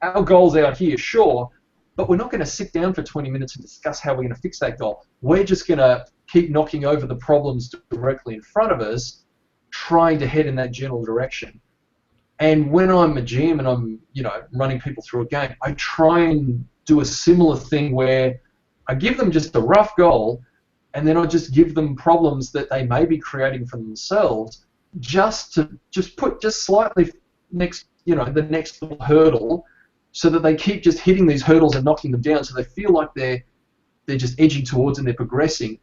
our goal's out here, sure, but we're not going to sit down for 20 minutes and discuss how we're going to fix that goal. We're just going to keep knocking over the problems directly in front of us, trying to head in that general direction. And when I'm a GM and I'm, running people through a game, I try and do a similar thing where I give them just a rough goal, and then I just give them problems that they may be creating for themselves, just to put slightly next, the next little hurdle, so that they keep just hitting these hurdles and knocking them down, so they feel like they're just edging towards and they're progressing.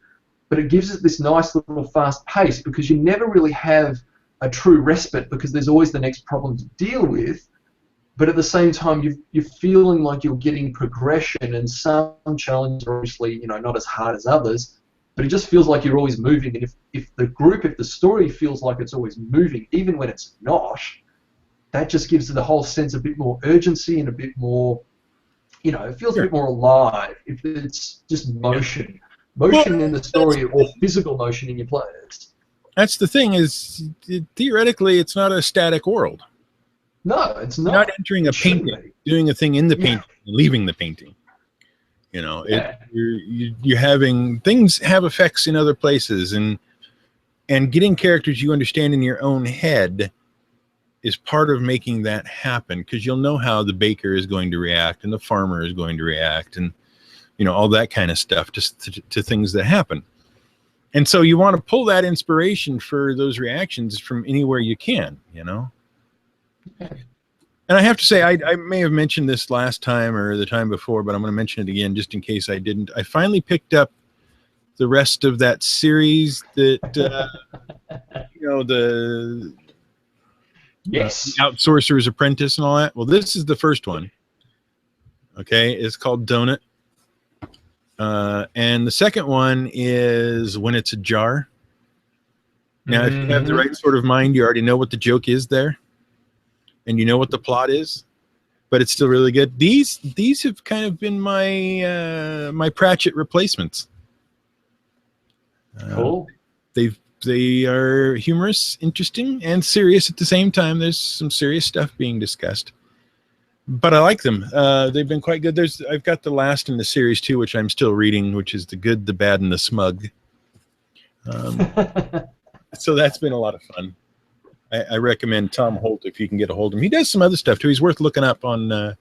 But it gives it this nice little fast pace, because you never really have a true respite, because there's always the next problem to deal with. But at the same time, you're feeling like you're getting progression, and some challenges are obviously, not as hard as others, but it just feels like you're always moving. And if the story feels like it's always moving, even when it's not, that just gives it the whole sense a bit more urgency and a bit more, it feels a bit more alive. If it's just motion in the story, or physical motion in your players. That's the thing, is theoretically it's not a static world. No, it's not. You're not entering a painting, doing a thing in the painting, and leaving the painting. You're having things have effects in other places, and getting characters you understand in your own head is part of making that happen, because you'll know how the baker is going to react and the farmer is going to react, and all that kind of stuff, just to things that happen. And so you want to pull that inspiration for those reactions from anywhere you can, And I have to say, I may have mentioned this last time or the time before, but I'm going to mention it again just in case I didn't. I finally picked up the rest of that series that, the Outsourcingrs Apprentice and all that. Well, this is the first one. Okay, it's called Donut. And the second one is When It's a Jar. Now, if you have the right sort of mind, you already know what the joke is there, and you know what the plot is, but it's still really good. These have kind of been my my Pratchett replacements. Cool. They are humorous, interesting, and serious at the same time. There's some serious stuff being discussed, but I like them. They've been quite good. I've got the last in the series too, which I'm still reading, which is The Good, the Bad, and the Smug. So that's been a lot of fun. I recommend Tom Holt if you can get a hold of him. He does some other stuff too. He's worth looking up on the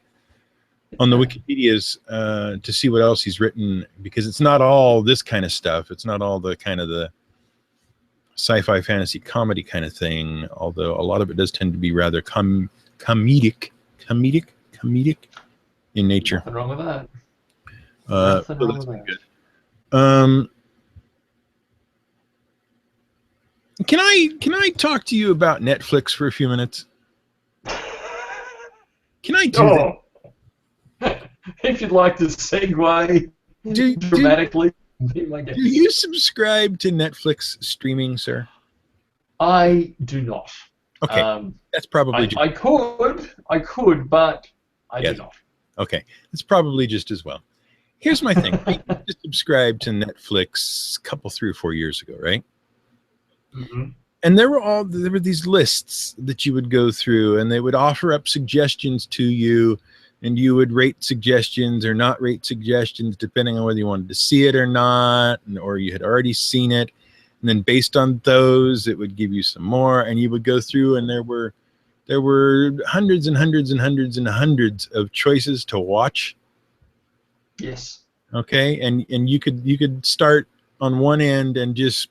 Wikipedias to see what else he's written, because it's not all this kind of stuff. It's not all the kind of the sci-fi fantasy comedy kind of thing, although a lot of it does tend to be rather comedic in nature. Nothing wrong with that. So that's been good. Can I talk to you about Netflix for a few minutes? Can I do that? If you'd like to segue dramatically, be my guest. Do you subscribe to Netflix streaming, sir? I do not. Okay, that's probably. I could, but I do not. Okay, it's probably just as well. Here's my thing. I just subscribed to Netflix a couple, 3 or 4 years ago, right? Mm-hmm. And there were these lists that you would go through, and they would offer up suggestions to you, and you would rate suggestions or not rate suggestions depending on whether you wanted to see it or not, or you had already seen it. And then based on those, it would give you some more, and you would go through, and there were hundreds and hundreds and hundreds and hundreds of choices to watch. Yes. Okay, and you could start on one end and just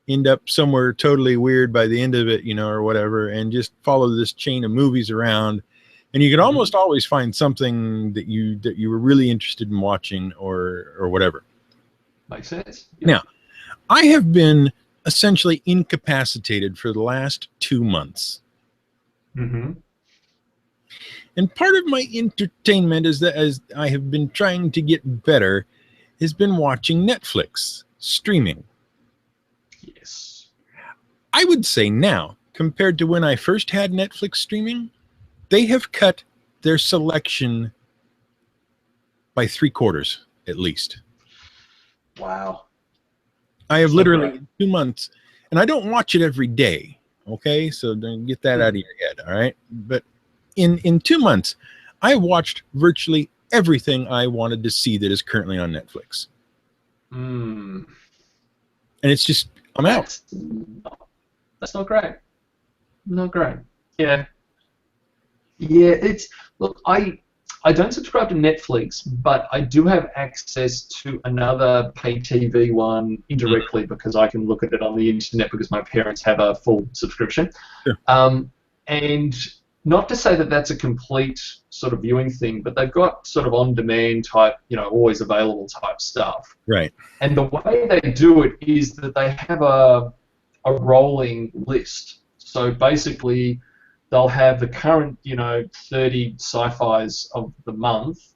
end up somewhere totally weird by the end of it, or whatever, and just follow this chain of movies around, and you could almost always find something that you were really interested in watching or whatever. Makes sense. Yeah. Now, I have been essentially incapacitated for the last 2 months. Mm-hmm. And part of my entertainment is that, as I have been trying to get better, has been watching Netflix streaming. Yes. I would say now, compared to when I first had Netflix streaming, they have cut their selection by 3/4 at least. Wow. I have literally in 2 months, and I don't watch it every day. Okay, so don't get that out of your head. All right, but in 2 months, I watched virtually everything I wanted to see that is currently on Netflix. Mm. And it's just, I'm out. That's not great. Not great. Yeah. Yeah, look, I don't subscribe to Netflix, but I do have access to another pay TV one indirectly because I can look at it on the internet because my parents have a full subscription. Sure. And not to say that that's a complete sort of viewing thing, but they've got sort of on-demand type, always available type stuff. Right. And the way they do it is that they have a rolling list. So basically, they'll have the current, 30 sci-fis of the month,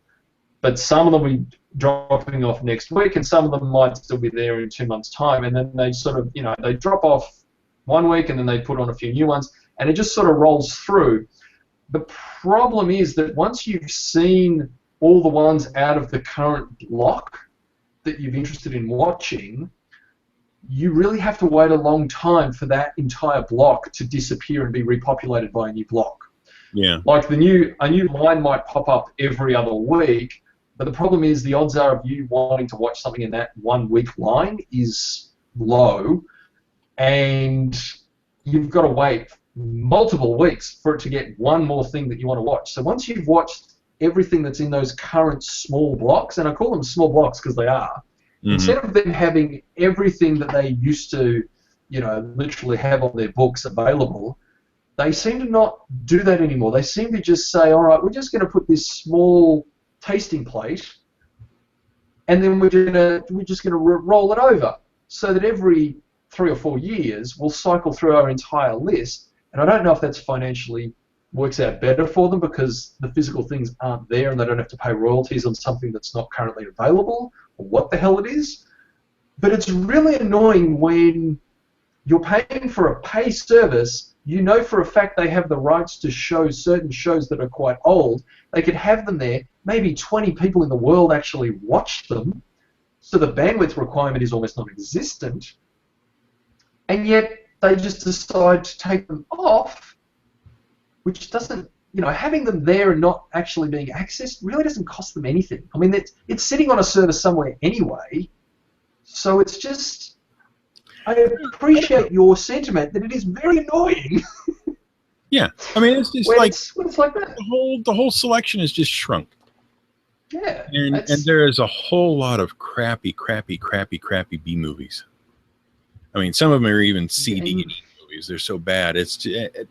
but some of them will be dropping off next week, and some of them might still be there in 2 months' time. And then they sort of, they drop off 1 week, and then they put on a few new ones, and it just sort of rolls through. The problem is that once you've seen all the ones out of the current block that you're interested in watching, you really have to wait a long time for that entire block to disappear and be repopulated by a new block. Yeah. Like a new line might pop up every other week, but the problem is the odds are of you wanting to watch something in that 1 week line is low, and you've got to wait multiple weeks for it to get one more thing that you want to watch. So once you've watched everything that's in those current small blocks, and I call them small blocks because they are, instead of them having everything that they used to, literally have on their books available, they seem to not do that anymore. They seem to just say, all right, we're just going to put this small tasting plate, and then we're just going to roll it over, so that every 3 or 4 years we'll cycle through our entire list. And I don't know if that's financially works out better for them because the physical things aren't there and they don't have to pay royalties on something that's not currently available, or what the hell it is. But it's really annoying when you're paying for a pay service, you know for a fact they have the rights to show certain shows that are quite old. They could have them there, maybe 20 people in the world actually watch them, so the bandwidth requirement is almost non-existent, and yet they just decide to take them off, which doesn't having them there and not actually being accessed really doesn't cost them anything. I mean, it's sitting on a server somewhere anyway, so it's just. I appreciate your sentiment that it is very annoying. Yeah, I mean, it's just when it's like that. The whole selection is just shrunk. Yeah, and there is a whole lot of crappy B movies. I mean, some of them are even C, D, and E movies. They're so bad. It's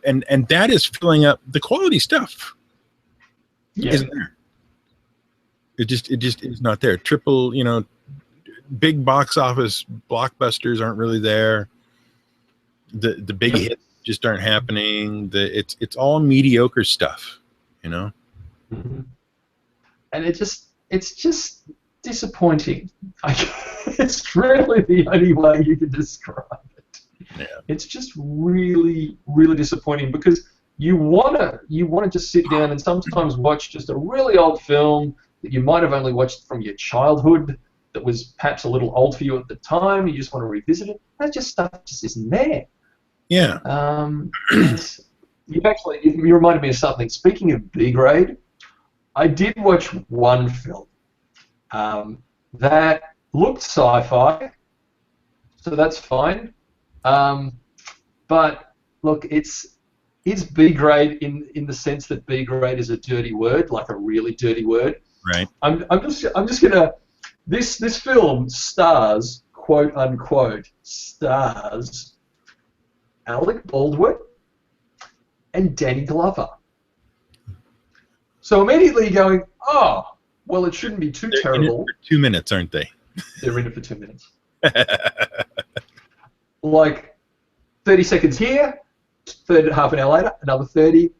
and that is filling up the quality stuff. Yeah. Isn't there? It just is not there. Triple, big box office blockbusters aren't really there. The big hits just aren't happening. It's all mediocre stuff, Mm-hmm. And it's just disappointing. It's really the only way you can describe it. Yeah. It's just really, really disappointing because you wanna just sit down and sometimes watch just a really old film that you might have only watched from your childhood that was perhaps a little old for you at the time. You just want to revisit it. That stuff just isn't there. Yeah. You reminded me of something. Speaking of B grade, I did watch one film that looked sci-fi, so that's fine. But look, it's B grade in the sense that B grade is a dirty word, like a really dirty word. Right. I'm just gonna. This film stars, quote unquote, Alec Baldwin and Danny Glover. So immediately you're going, oh, well, it shouldn't be too terrible. In it for 2 minutes, aren't they? They're in it for 2 minutes. Like 30 seconds here, half an hour later, another 30,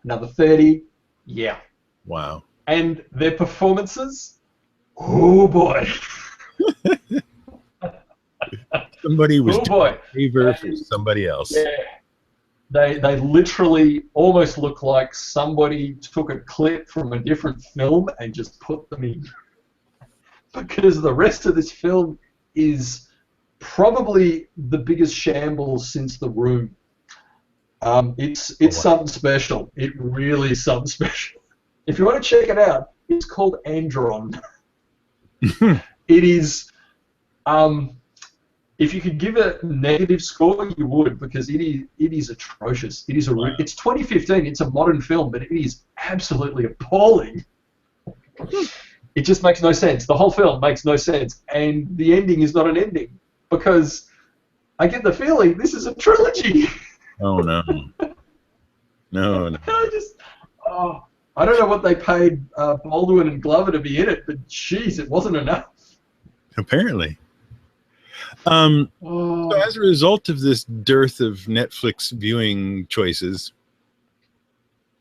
another 30. Yeah. Wow. And their performances, oh boy. Somebody was doing a favor for somebody else. Yeah. They literally almost look like somebody took a clip from a different film and just put them in. Because the rest of this film is probably the biggest shambles since The Room. It's something special. It really is something special. If you want to check it out, it's called Andron. It is. If you could give it a negative score, you would, because it is atrocious. It is it's 2015. It's a modern film, but it is absolutely appalling. It just makes no sense. The whole film makes no sense, and the ending is not an ending because I get the feeling this is a trilogy. Oh no! No. I don't know what they paid Baldwin and Glover to be in it, but jeez, it wasn't enough. Apparently. So as a result of this dearth of Netflix viewing choices,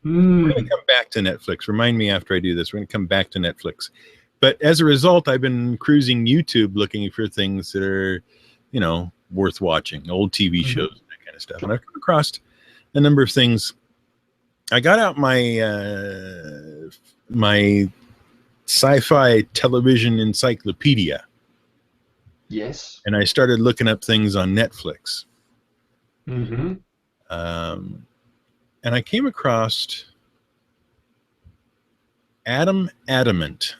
we're going to come back to Netflix. Remind me after I do this. We're going to come back to Netflix. But as a result, I've been cruising YouTube looking for things that are, worth watching, old TV shows, and that kind of stuff. And I've come across a number of things. I got out my my sci-fi television encyclopedia. Yes. And I started looking up things on Netflix. Mm-hmm. And I came across Adam Adamant.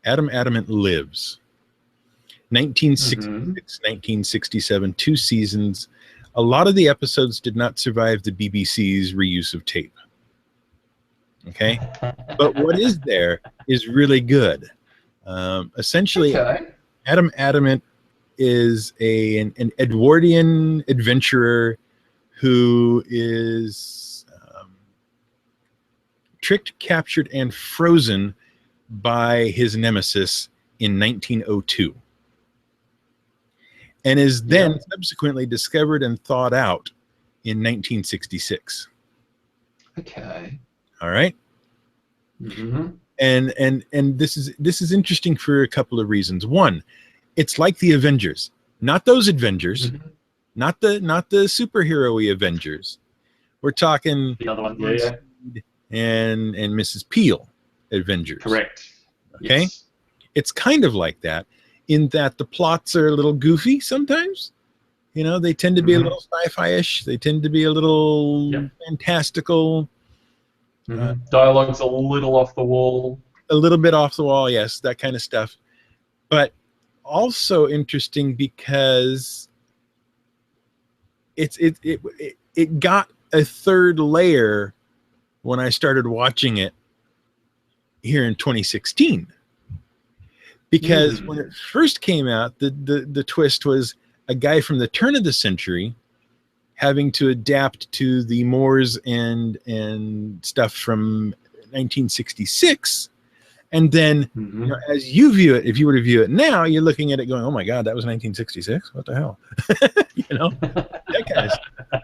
Adam Adamant Lives. 1966, 1967, 2 seasons. A lot of the episodes did not survive the BBC's reuse of tape. Okay? But what is there is really good. Essentially, Adam Adamant is an Edwardian adventurer who is tricked, captured, and frozen by his nemesis in 1902. And is then subsequently discovered and thawed out in 1966. Okay. All right. Mm-hmm. And this is interesting for a couple of reasons. One, it's like the Avengers, not those Avengers, not the superhero-y Avengers. We're talking the other one, and Mrs. Peel Avengers. Correct. Okay, yes. It's kind of like that in that the plots are a little goofy sometimes. They tend to be a little sci-fi-ish. They tend to be a little fantastical. Dialogue's a little off the wall. A little bit off the wall, yes, that kind of stuff. But also interesting because it got a third layer when I started watching it here in 2016. Because when it first came out, the twist was a guy from the turn of the century having to adapt to the mores and stuff from 1966. And then, you know, as you view it, if you were to view it now, you're looking at it going, "Oh my God, that was 1966. What the hell?" You know, that kind of stuff.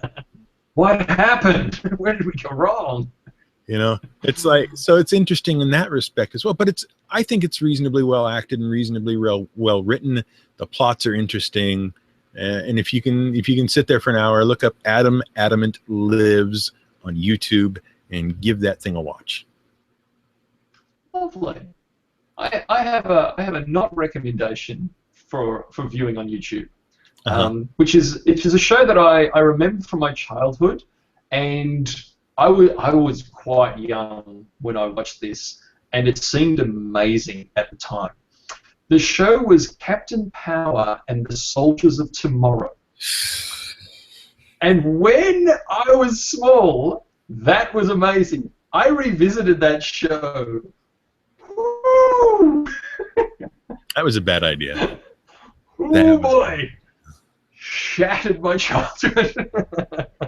What happened? Where did we go wrong? You know, it's like, so it's interesting in that respect as well. But I think it's reasonably well acted and reasonably well written. The plots are interesting, and if you can sit there for an hour, look up Adamant Lives on YouTube and give that thing a watch. Lovely. I have a not recommendation for viewing on YouTube, which is a show that I remember from my childhood, and I was quite young when I watched this, and it seemed amazing at the time. The show was Captain Power and the Soldiers of Tomorrow. And when I was small, that was amazing. I revisited that show. Woo! That was a bad idea. Oh boy! Shattered my childhood.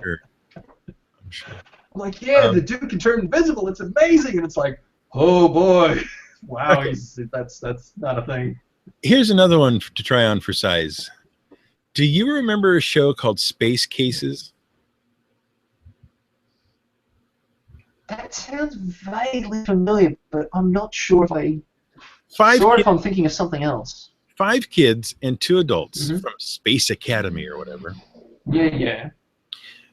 Sure. I'm sure. I'm like, yeah, the dude can turn invisible. It's amazing, and it's like, oh boy, wow, Okay. That's not a thing. Here's another one to try on for size. Do you remember a show called Space Cases? That sounds vaguely familiar, but I'm not sure if I If I'm thinking of something else. 5 kids and 2 adults from Space Academy or whatever Yeah.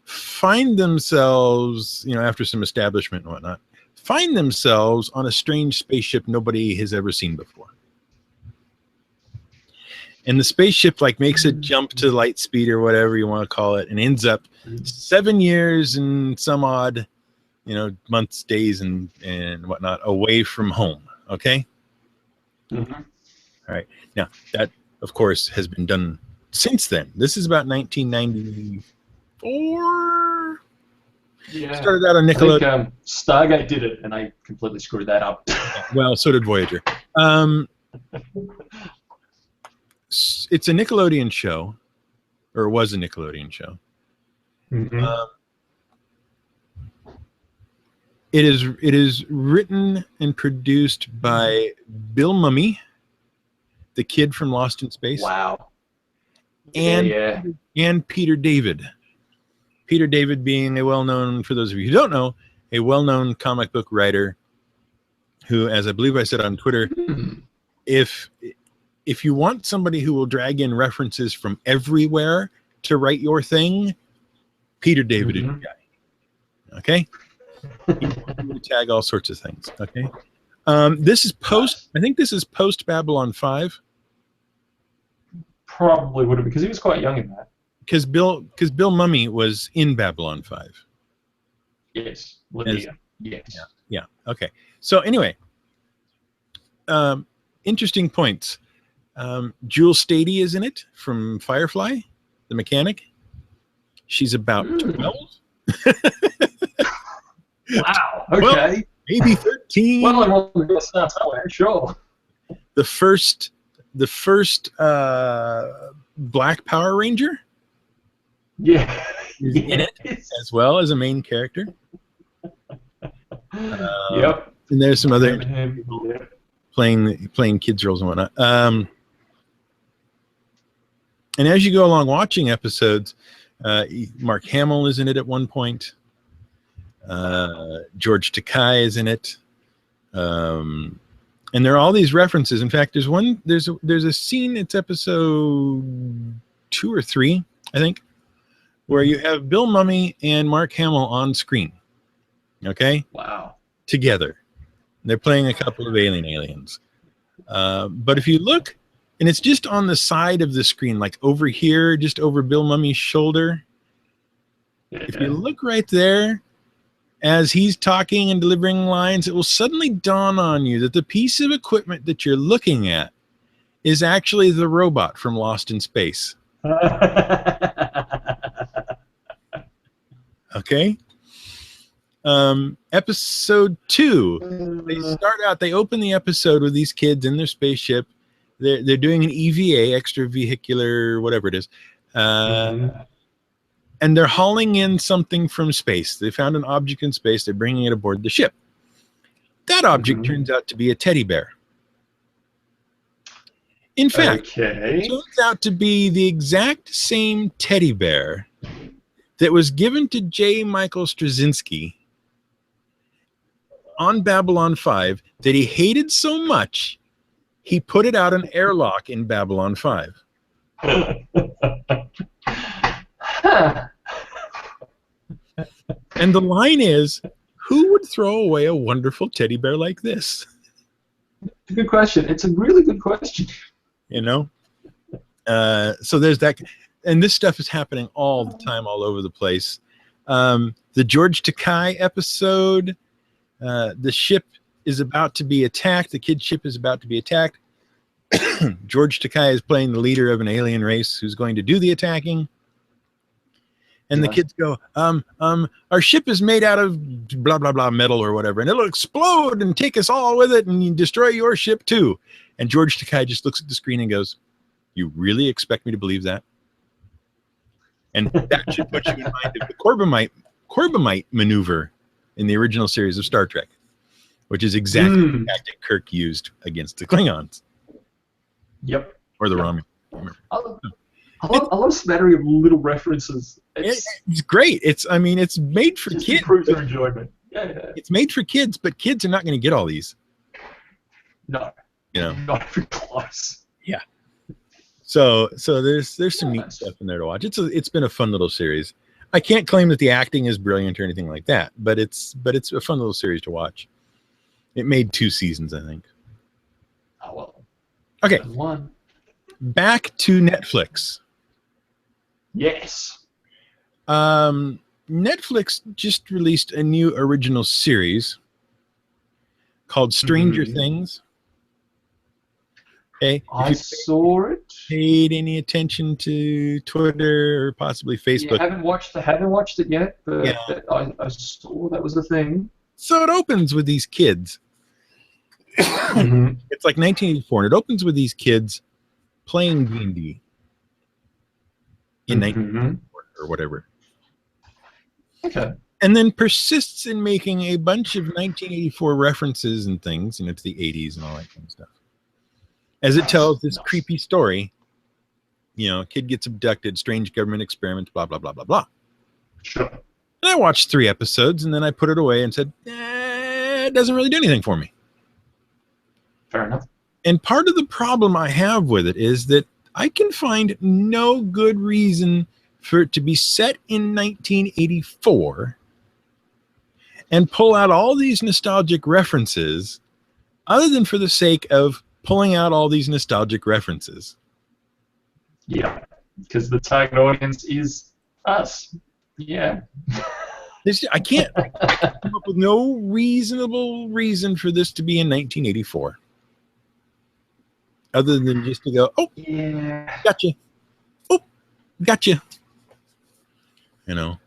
find themselves, you know, after some establishment and whatnot, find themselves on a strange spaceship nobody has ever seen before. And the spaceship like makes a jump to light speed or whatever you want to call it, and ends up 7 years and some odd, you know, months, days, and whatnot away from home. Okay. All right. Now that, of course, has been done since then. This is about 1994. Yeah. Started out on Nickelodeon. I think Stargate did it, and I completely screwed that up. Well, so did Voyager. It's a Nickelodeon show, or was a Nickelodeon show. It is written and produced by Bill Mumy, the kid from Lost in Space. Wow. And Peter David. Peter David being a well-known, for those of you who don't know, a well-known comic book writer who, as I believe I said on Twitter, if you want somebody who will drag in references from everywhere to write your thing, Peter David is your guy. Okay? He will tag all sorts of things. Okay? This is post, I think this is post Babylon 5. Probably would have, because he was quite young in that. Because Bill Mumy was in Babylon 5. Yes. Lydia. Yes. Yeah. Okay. So anyway, interesting points. Jewel Stady is in it from Firefly, the mechanic. She's about 12. Wow. Okay. Well, maybe 13. Well, I want to start somewhere. Sure. The first Black Power Ranger. Yeah. Is in it as well as a main character. Yep. And there's some other people playing kids roles and whatnot. And as you go along watching episodes, Mark Hamill is in it at one point. George Takei is in it. And there are all these references. In fact, there's a scene, it's episode 2 or 3, I think, where you have Bill Mumy and Mark Hamill on screen. Okay? Wow. Together. They're playing a couple of aliens. But if you look, and it's just on the side of the screen, like over here, just over Bill Mumy's shoulder. Yeah. If you look right there, as he's talking and delivering lines, it will suddenly dawn on you that the piece of equipment that you're looking at is actually the robot from Lost in Space. Okay. Episode 2. They open the episode with these kids in their spaceship. They're doing an EVA, extravehicular, whatever it is. And they're hauling in something from space. They found an object in space. They're bringing it aboard the ship. That object turns out to be a teddy bear. In fact, it turns out to be the exact same teddy bear that was given to J. Michael Straczynski on Babylon 5 that he hated so much, he put it out an airlock in Babylon 5. And the line is, who would throw away a wonderful teddy bear like this? Good question. It's a really good question. You know? So there's that. And this stuff is happening all the time, all over the place. The George Takei episode, the ship is about to be attacked. The kid ship is about to be attacked. George Takei is playing the leader of an alien race who's going to do the attacking. And the kids go, our ship is made out of blah, blah, blah metal or whatever, and it'll explode and take us all with it and destroy your ship too. And George Takei just looks at the screen and goes, you really expect me to believe that? And that should put you in mind of the Corbomite maneuver in the original series of Star Trek, which is exactly the tactic Kirk used against the Klingons. Yep. Or the Romulans. I love a smattering of little references. It's great. It's made for kids. Improves their enjoyment. Yeah. It's made for kids, but kids are not going to get all these. No. You know. Not even close. Yeah. So there's some neat stuff in there to watch. It's been a fun little series. I can't claim that the acting is brilliant or anything like that, but it's a fun little series to watch. It made 2 seasons, I think. Oh well. Okay. One. Back to Netflix. Yes. Netflix just released a new original series called Stranger Things. Okay. I saw it. Paid any attention to Twitter or possibly Facebook? Yeah, haven't watched it yet, but yeah. I saw that was the thing. So it opens with these kids. It's like 1984, and it opens with these kids playing D&D in 1984 or whatever. Okay. And then persists in making a bunch of 1984 references and things, to the 80s and all that kind of stuff. As it tells this creepy story, a kid gets abducted, strange government experiments, blah, blah, blah, blah, blah. Sure. And I watched 3 episodes, and then I put it away and said, it doesn't really do anything for me. Fair enough. And part of the problem I have with it is that I can find no good reason for it to be set in 1984 and pull out all these nostalgic references other than for the sake of pulling out all these nostalgic references. Yeah, because the target audience is us. Yeah. I can't come up with no reasonable reason for this to be in 1984. Other than just to go, oh, yeah, gotcha. Oh, gotcha. And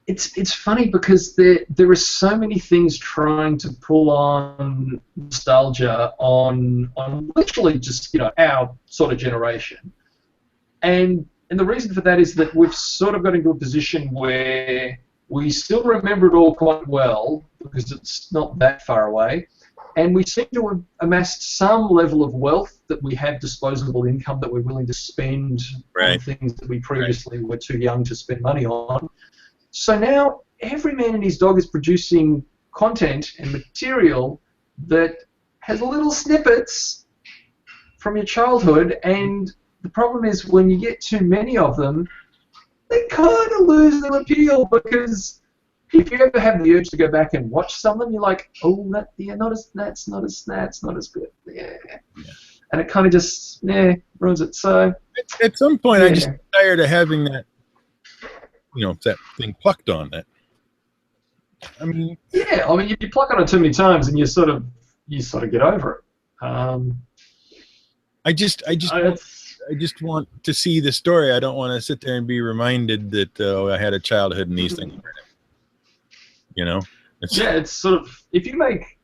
it's funny because there are so many things trying to pull on nostalgia on literally just our sort of generation, and the reason for that is that we've sort of got into a position where we still remember it all quite well because it's not that far away. And we seem to have amassed some level of wealth that we have disposable income that we're willing to spend on things that we previously were too young to spend money on. So now every man and his dog is producing content and material that has little snippets from your childhood, and the problem is when you get too many of them, they kind of lose their appeal because if you ever have the urge to go back and watch something, you're like, oh, that's not as good. Yeah. And it kind of just ruins it. So at some point, I just get tired of having that, that thing plucked on that. I mean, yeah, I mean, you pluck on it too many times, and you sort of get over it. I just want to see the story. I don't want to sit there and be reminded that I had a childhood and these things were in it. You know? It's sort of, if you make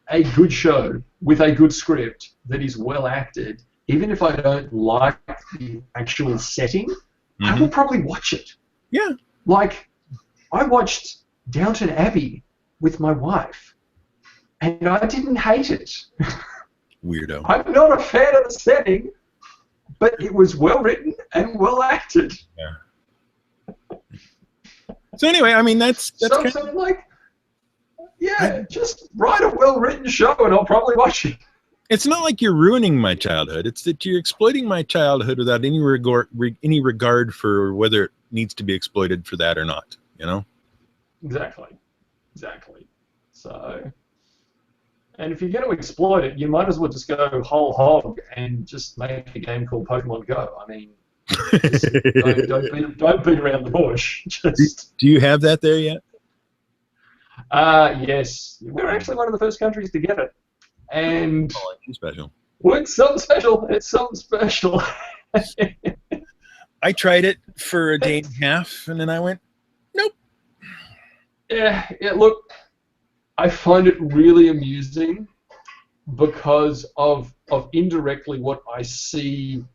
a good show with a good script that is well acted, even if I don't like the actual setting, I will probably watch it. Yeah. Like, I watched Downton Abbey with my wife, and I didn't hate it. Weirdo. I'm not a fan of the setting, but it was well written and well acted. Yeah. So anyway, I mean, that's so like, yeah, just write a well written show, and I'll probably watch it. It's not like you're ruining my childhood. It's that you're exploiting my childhood without any regard for whether it needs to be exploited for that or not. You know? Exactly. So, and if you're going to exploit it, you might as well just go whole hog and just make a game called Pokemon Go. I mean, don't beat around the bush. Just. Do you have that there yet? Yes. We're actually one of the first countries to get it. And special. Well, it's something special. I tried it for a day and a half, and then I went, nope. Yeah, look, I find it really amusing because of indirectly what I see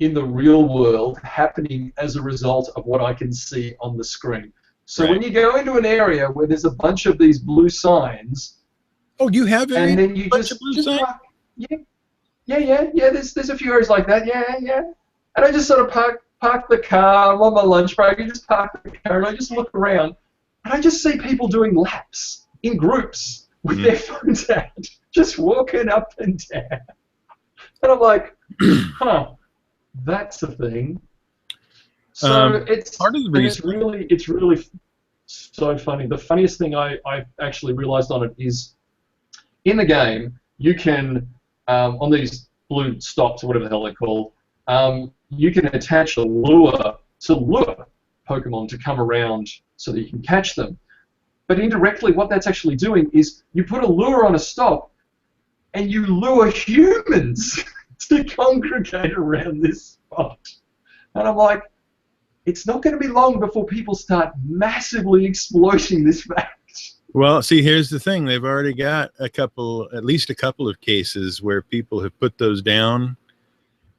in the real world happening as a result of what I can see on the screen. So when you go into an area where there's a bunch of these blue signs. Oh, you have it? And then you just park, there's a few areas like that, yeah. And I just sort of park the car, I'm on my lunch break, I just park the car and I just look around and I just see people doing laps in groups with their phones out, just walking up and down. And I'm like, that's a thing. So it's part of the reason. It's really so funny. The funniest thing I actually realized on it is, in the game, you can, on these blue stops or whatever the hell they're called, you can attach a lure to lure Pokemon to come around so that you can catch them. But indirectly, what that's actually doing is you put a lure on a stop and you lure humans to congregate around this spot. And I'm like, it's not going to be long before people start massively exploiting this fact. Well, see, here's the thing. They've already got at least a couple of cases where people have put those down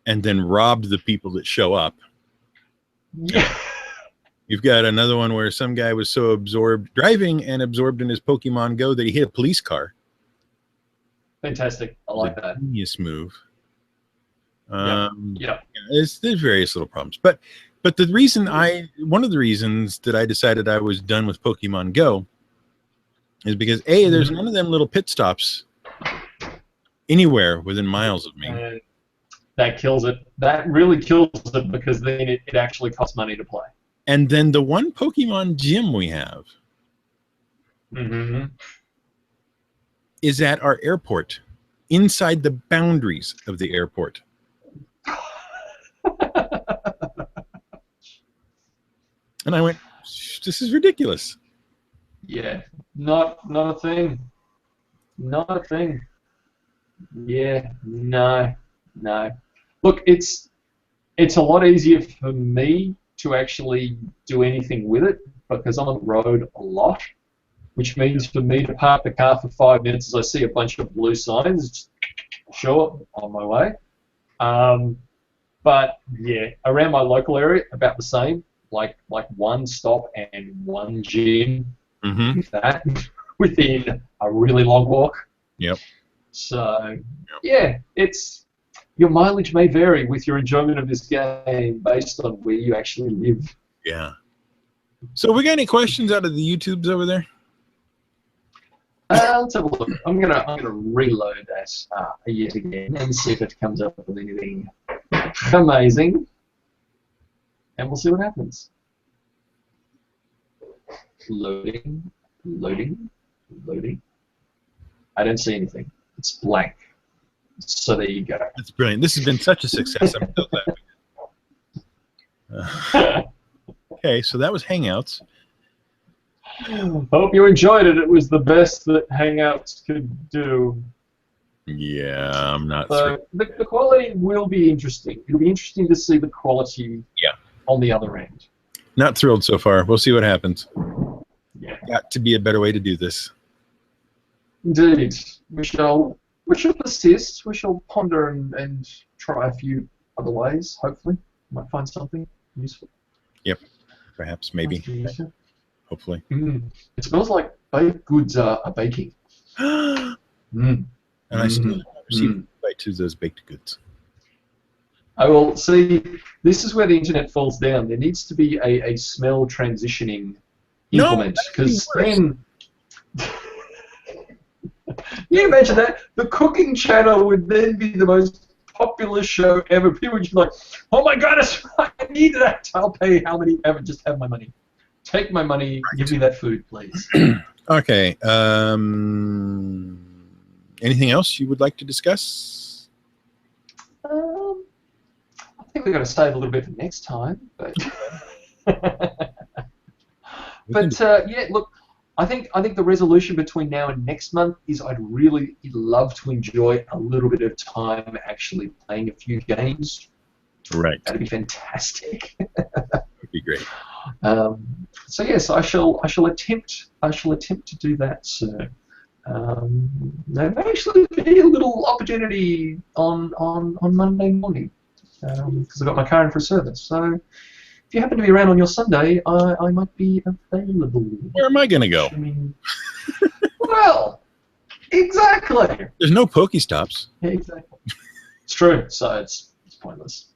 and then robbed the people that show up. Yeah. You've got another one where some guy was so driving and absorbed in his Pokemon Go that he hit a police car. Fantastic. I like that. Genius move. Yeah. There's various little problems. But one of the reasons that I decided I was done with Pokemon Go is because there's none of them little pit stops anywhere within miles of me. That kills it. That really kills it because then it actually costs money to play. And then the one Pokemon gym we have is at our airport, inside the boundaries of the airport. And I went, this is ridiculous. Yeah, not a thing. Not a thing. Yeah, no. Look, it's a lot easier for me to actually do anything with it because I'm on the road a lot, which means for me to park the car for 5 minutes as I see a bunch of blue signs, sure, on my way. But yeah, around my local area, about the same. Like one stop and one gym. If that within a really long walk. Yep. So yeah, your mileage may vary with your enjoyment of this game based on where you actually live. Yeah. So we got any questions out of the YouTubes over there? Let's have a look. I'm gonna reload that yet again and see if it comes up with anything amazing, and we'll see what happens. Loading. I don't see anything. It's blank. So there you go. That's brilliant. This has been such a success. I'm so glad. Okay, so that was Hangouts. Hope you enjoyed it. It was the best that Hangouts could do. Yeah, I'm not. So the quality will be interesting. It'll be interesting to see the quality. Yeah. On the other end. Not thrilled so far. We'll see what happens. Yeah. Got to be a better way to do this. Indeed. We shall persist. We shall ponder and try a few other ways. Hopefully, might find something useful. Yep. Perhaps, maybe. Hopefully. It smells like baked goods are baking. And I still haven't received an invite to those baked goods. I will see. This is where the internet falls down. There needs to be a smell transitioning implement, because then. You imagine that the cooking channel would then be the most popular show ever. People would just be like, "Oh my God, I need that! I'll pay how many ever. Just have my money. Take my money. Right. Give me that food, please." Okay. Anything else you would like to discuss? I think we've got to save a little bit for next time. But, yeah, look, I think the resolution between now and next month is I'd really love to enjoy a little bit of time actually playing a few games. Right. That'd be fantastic. That'd be great. So yes, I shall attempt to do that, sir. There may actually be a little opportunity on Monday morning. Because I've got my car in for a service. So if you happen to be around on your Sunday, I might be available. Where am I going to go? Well, exactly. There's no Pokestops. Yeah, exactly. It's true, so it's pointless.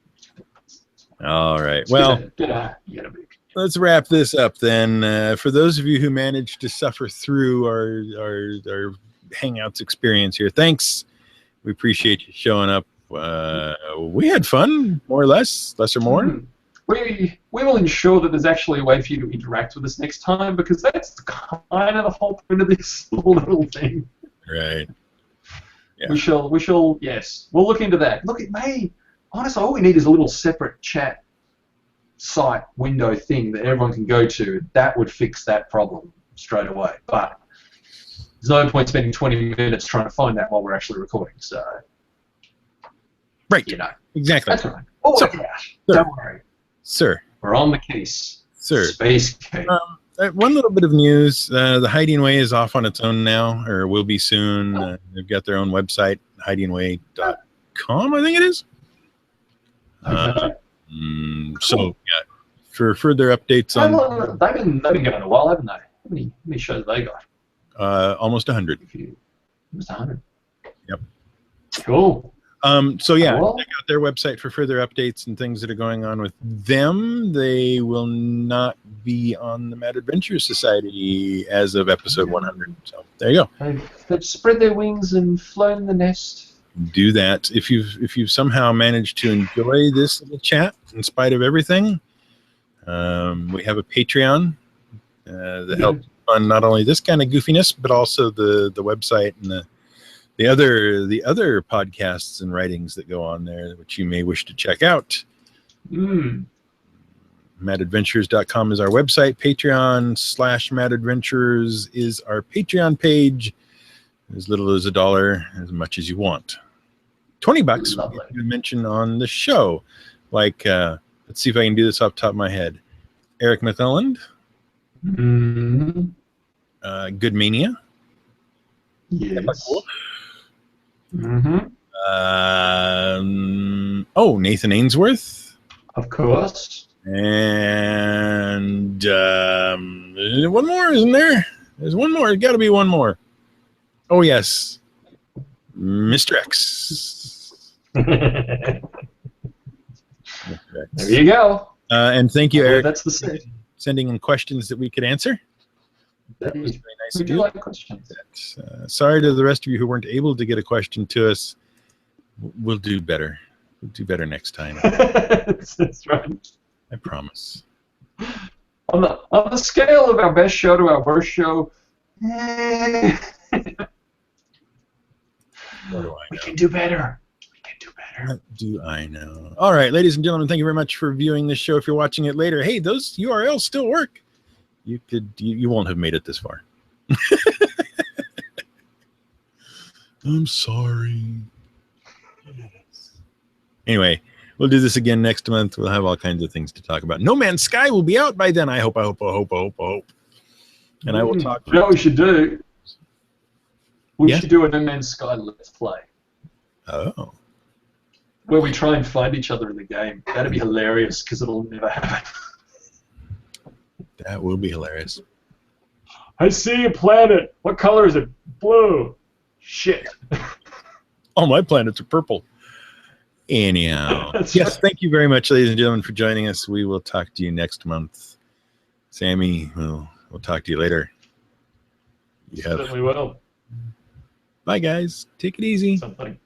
All right. Well, let's wrap this up then. For those of you who managed to suffer through our Hangouts experience here, thanks. We appreciate you showing up. We had fun, more or less or more. We will ensure that there's actually a way for you to interact with us next time, because that's kind of the whole point of this little thing. Right. Yeah. We shall. Yes, we'll look into that. Look, it may. Honestly, all we need is a little separate chat site window thing that everyone can go to. That would fix that problem straight away. But there's no point spending 20 minutes trying to find that while we're actually recording. So. Right. You know. Exactly. That's right. Oh, so, yeah. Don't worry. Sir. We're on the case. Sir. Space case. One little bit of news. The Hiding Way is off on its own now, or will be soon. They've got their own website, hidingway.com, I think it is. So, yeah, for further updates on... They've been going a while, haven't they? How many shows have they got? Almost 100. Almost 100. Yep. Cool. So yeah, check out their website for further updates and things that are going on with them. They will not be on the Mad Adventures Society as of episode 100. So there you go. They've spread their wings and flown the nest. Do that. If you've somehow managed to enjoy this little chat in spite of everything, we have a Patreon that helps fund not only this kind of goofiness, but also the website and the other podcasts and writings that go on there, which you may wish to check out. Madadventures.com is our website. Patreon/Madadventures is our Patreon page. As little as $1, as much as you want. $20 you mention on the show. Like, let's see if I can do this off the top of my head. Eric Methland. Good Mania. Yes. Nathan Ainsworth. Of course. And one more, isn't there? There's one more. There's got to be one more. Oh, yes. Mr. X. There you go. And thank you, Eric. That's the same. Sending in questions that we could answer. That was very nice we of do you. like questions. Sorry to the rest of you who weren't able to get a question to us. We'll do better. We'll do better next time. That's right. I promise. On the scale of our best show to our worst show, What do I know? we can do better. We can do better. What do I know? All right, ladies and gentlemen, thank you very much for viewing this show. If you're watching it later, hey, those URLs still work. you won't have made it this far. I'm sorry. Anyway, we'll do this again next month. We'll have all kinds of things to talk about. No Man's Sky will be out by then. I hope. And I will talk. You know what we should do? We should do a No Man's Sky Let's Play. Oh. Where we try and find each other in the game. That'd be hilarious because it'll never happen. That will be hilarious. I see a planet. What color is it? Blue. Shit. All my planets are purple. Anyhow. Yes, thank you very much, ladies and gentlemen, for joining us. We will talk to you next month. Sammy, we'll talk to you later. Certainly will. Bye, guys. Take it easy. Something.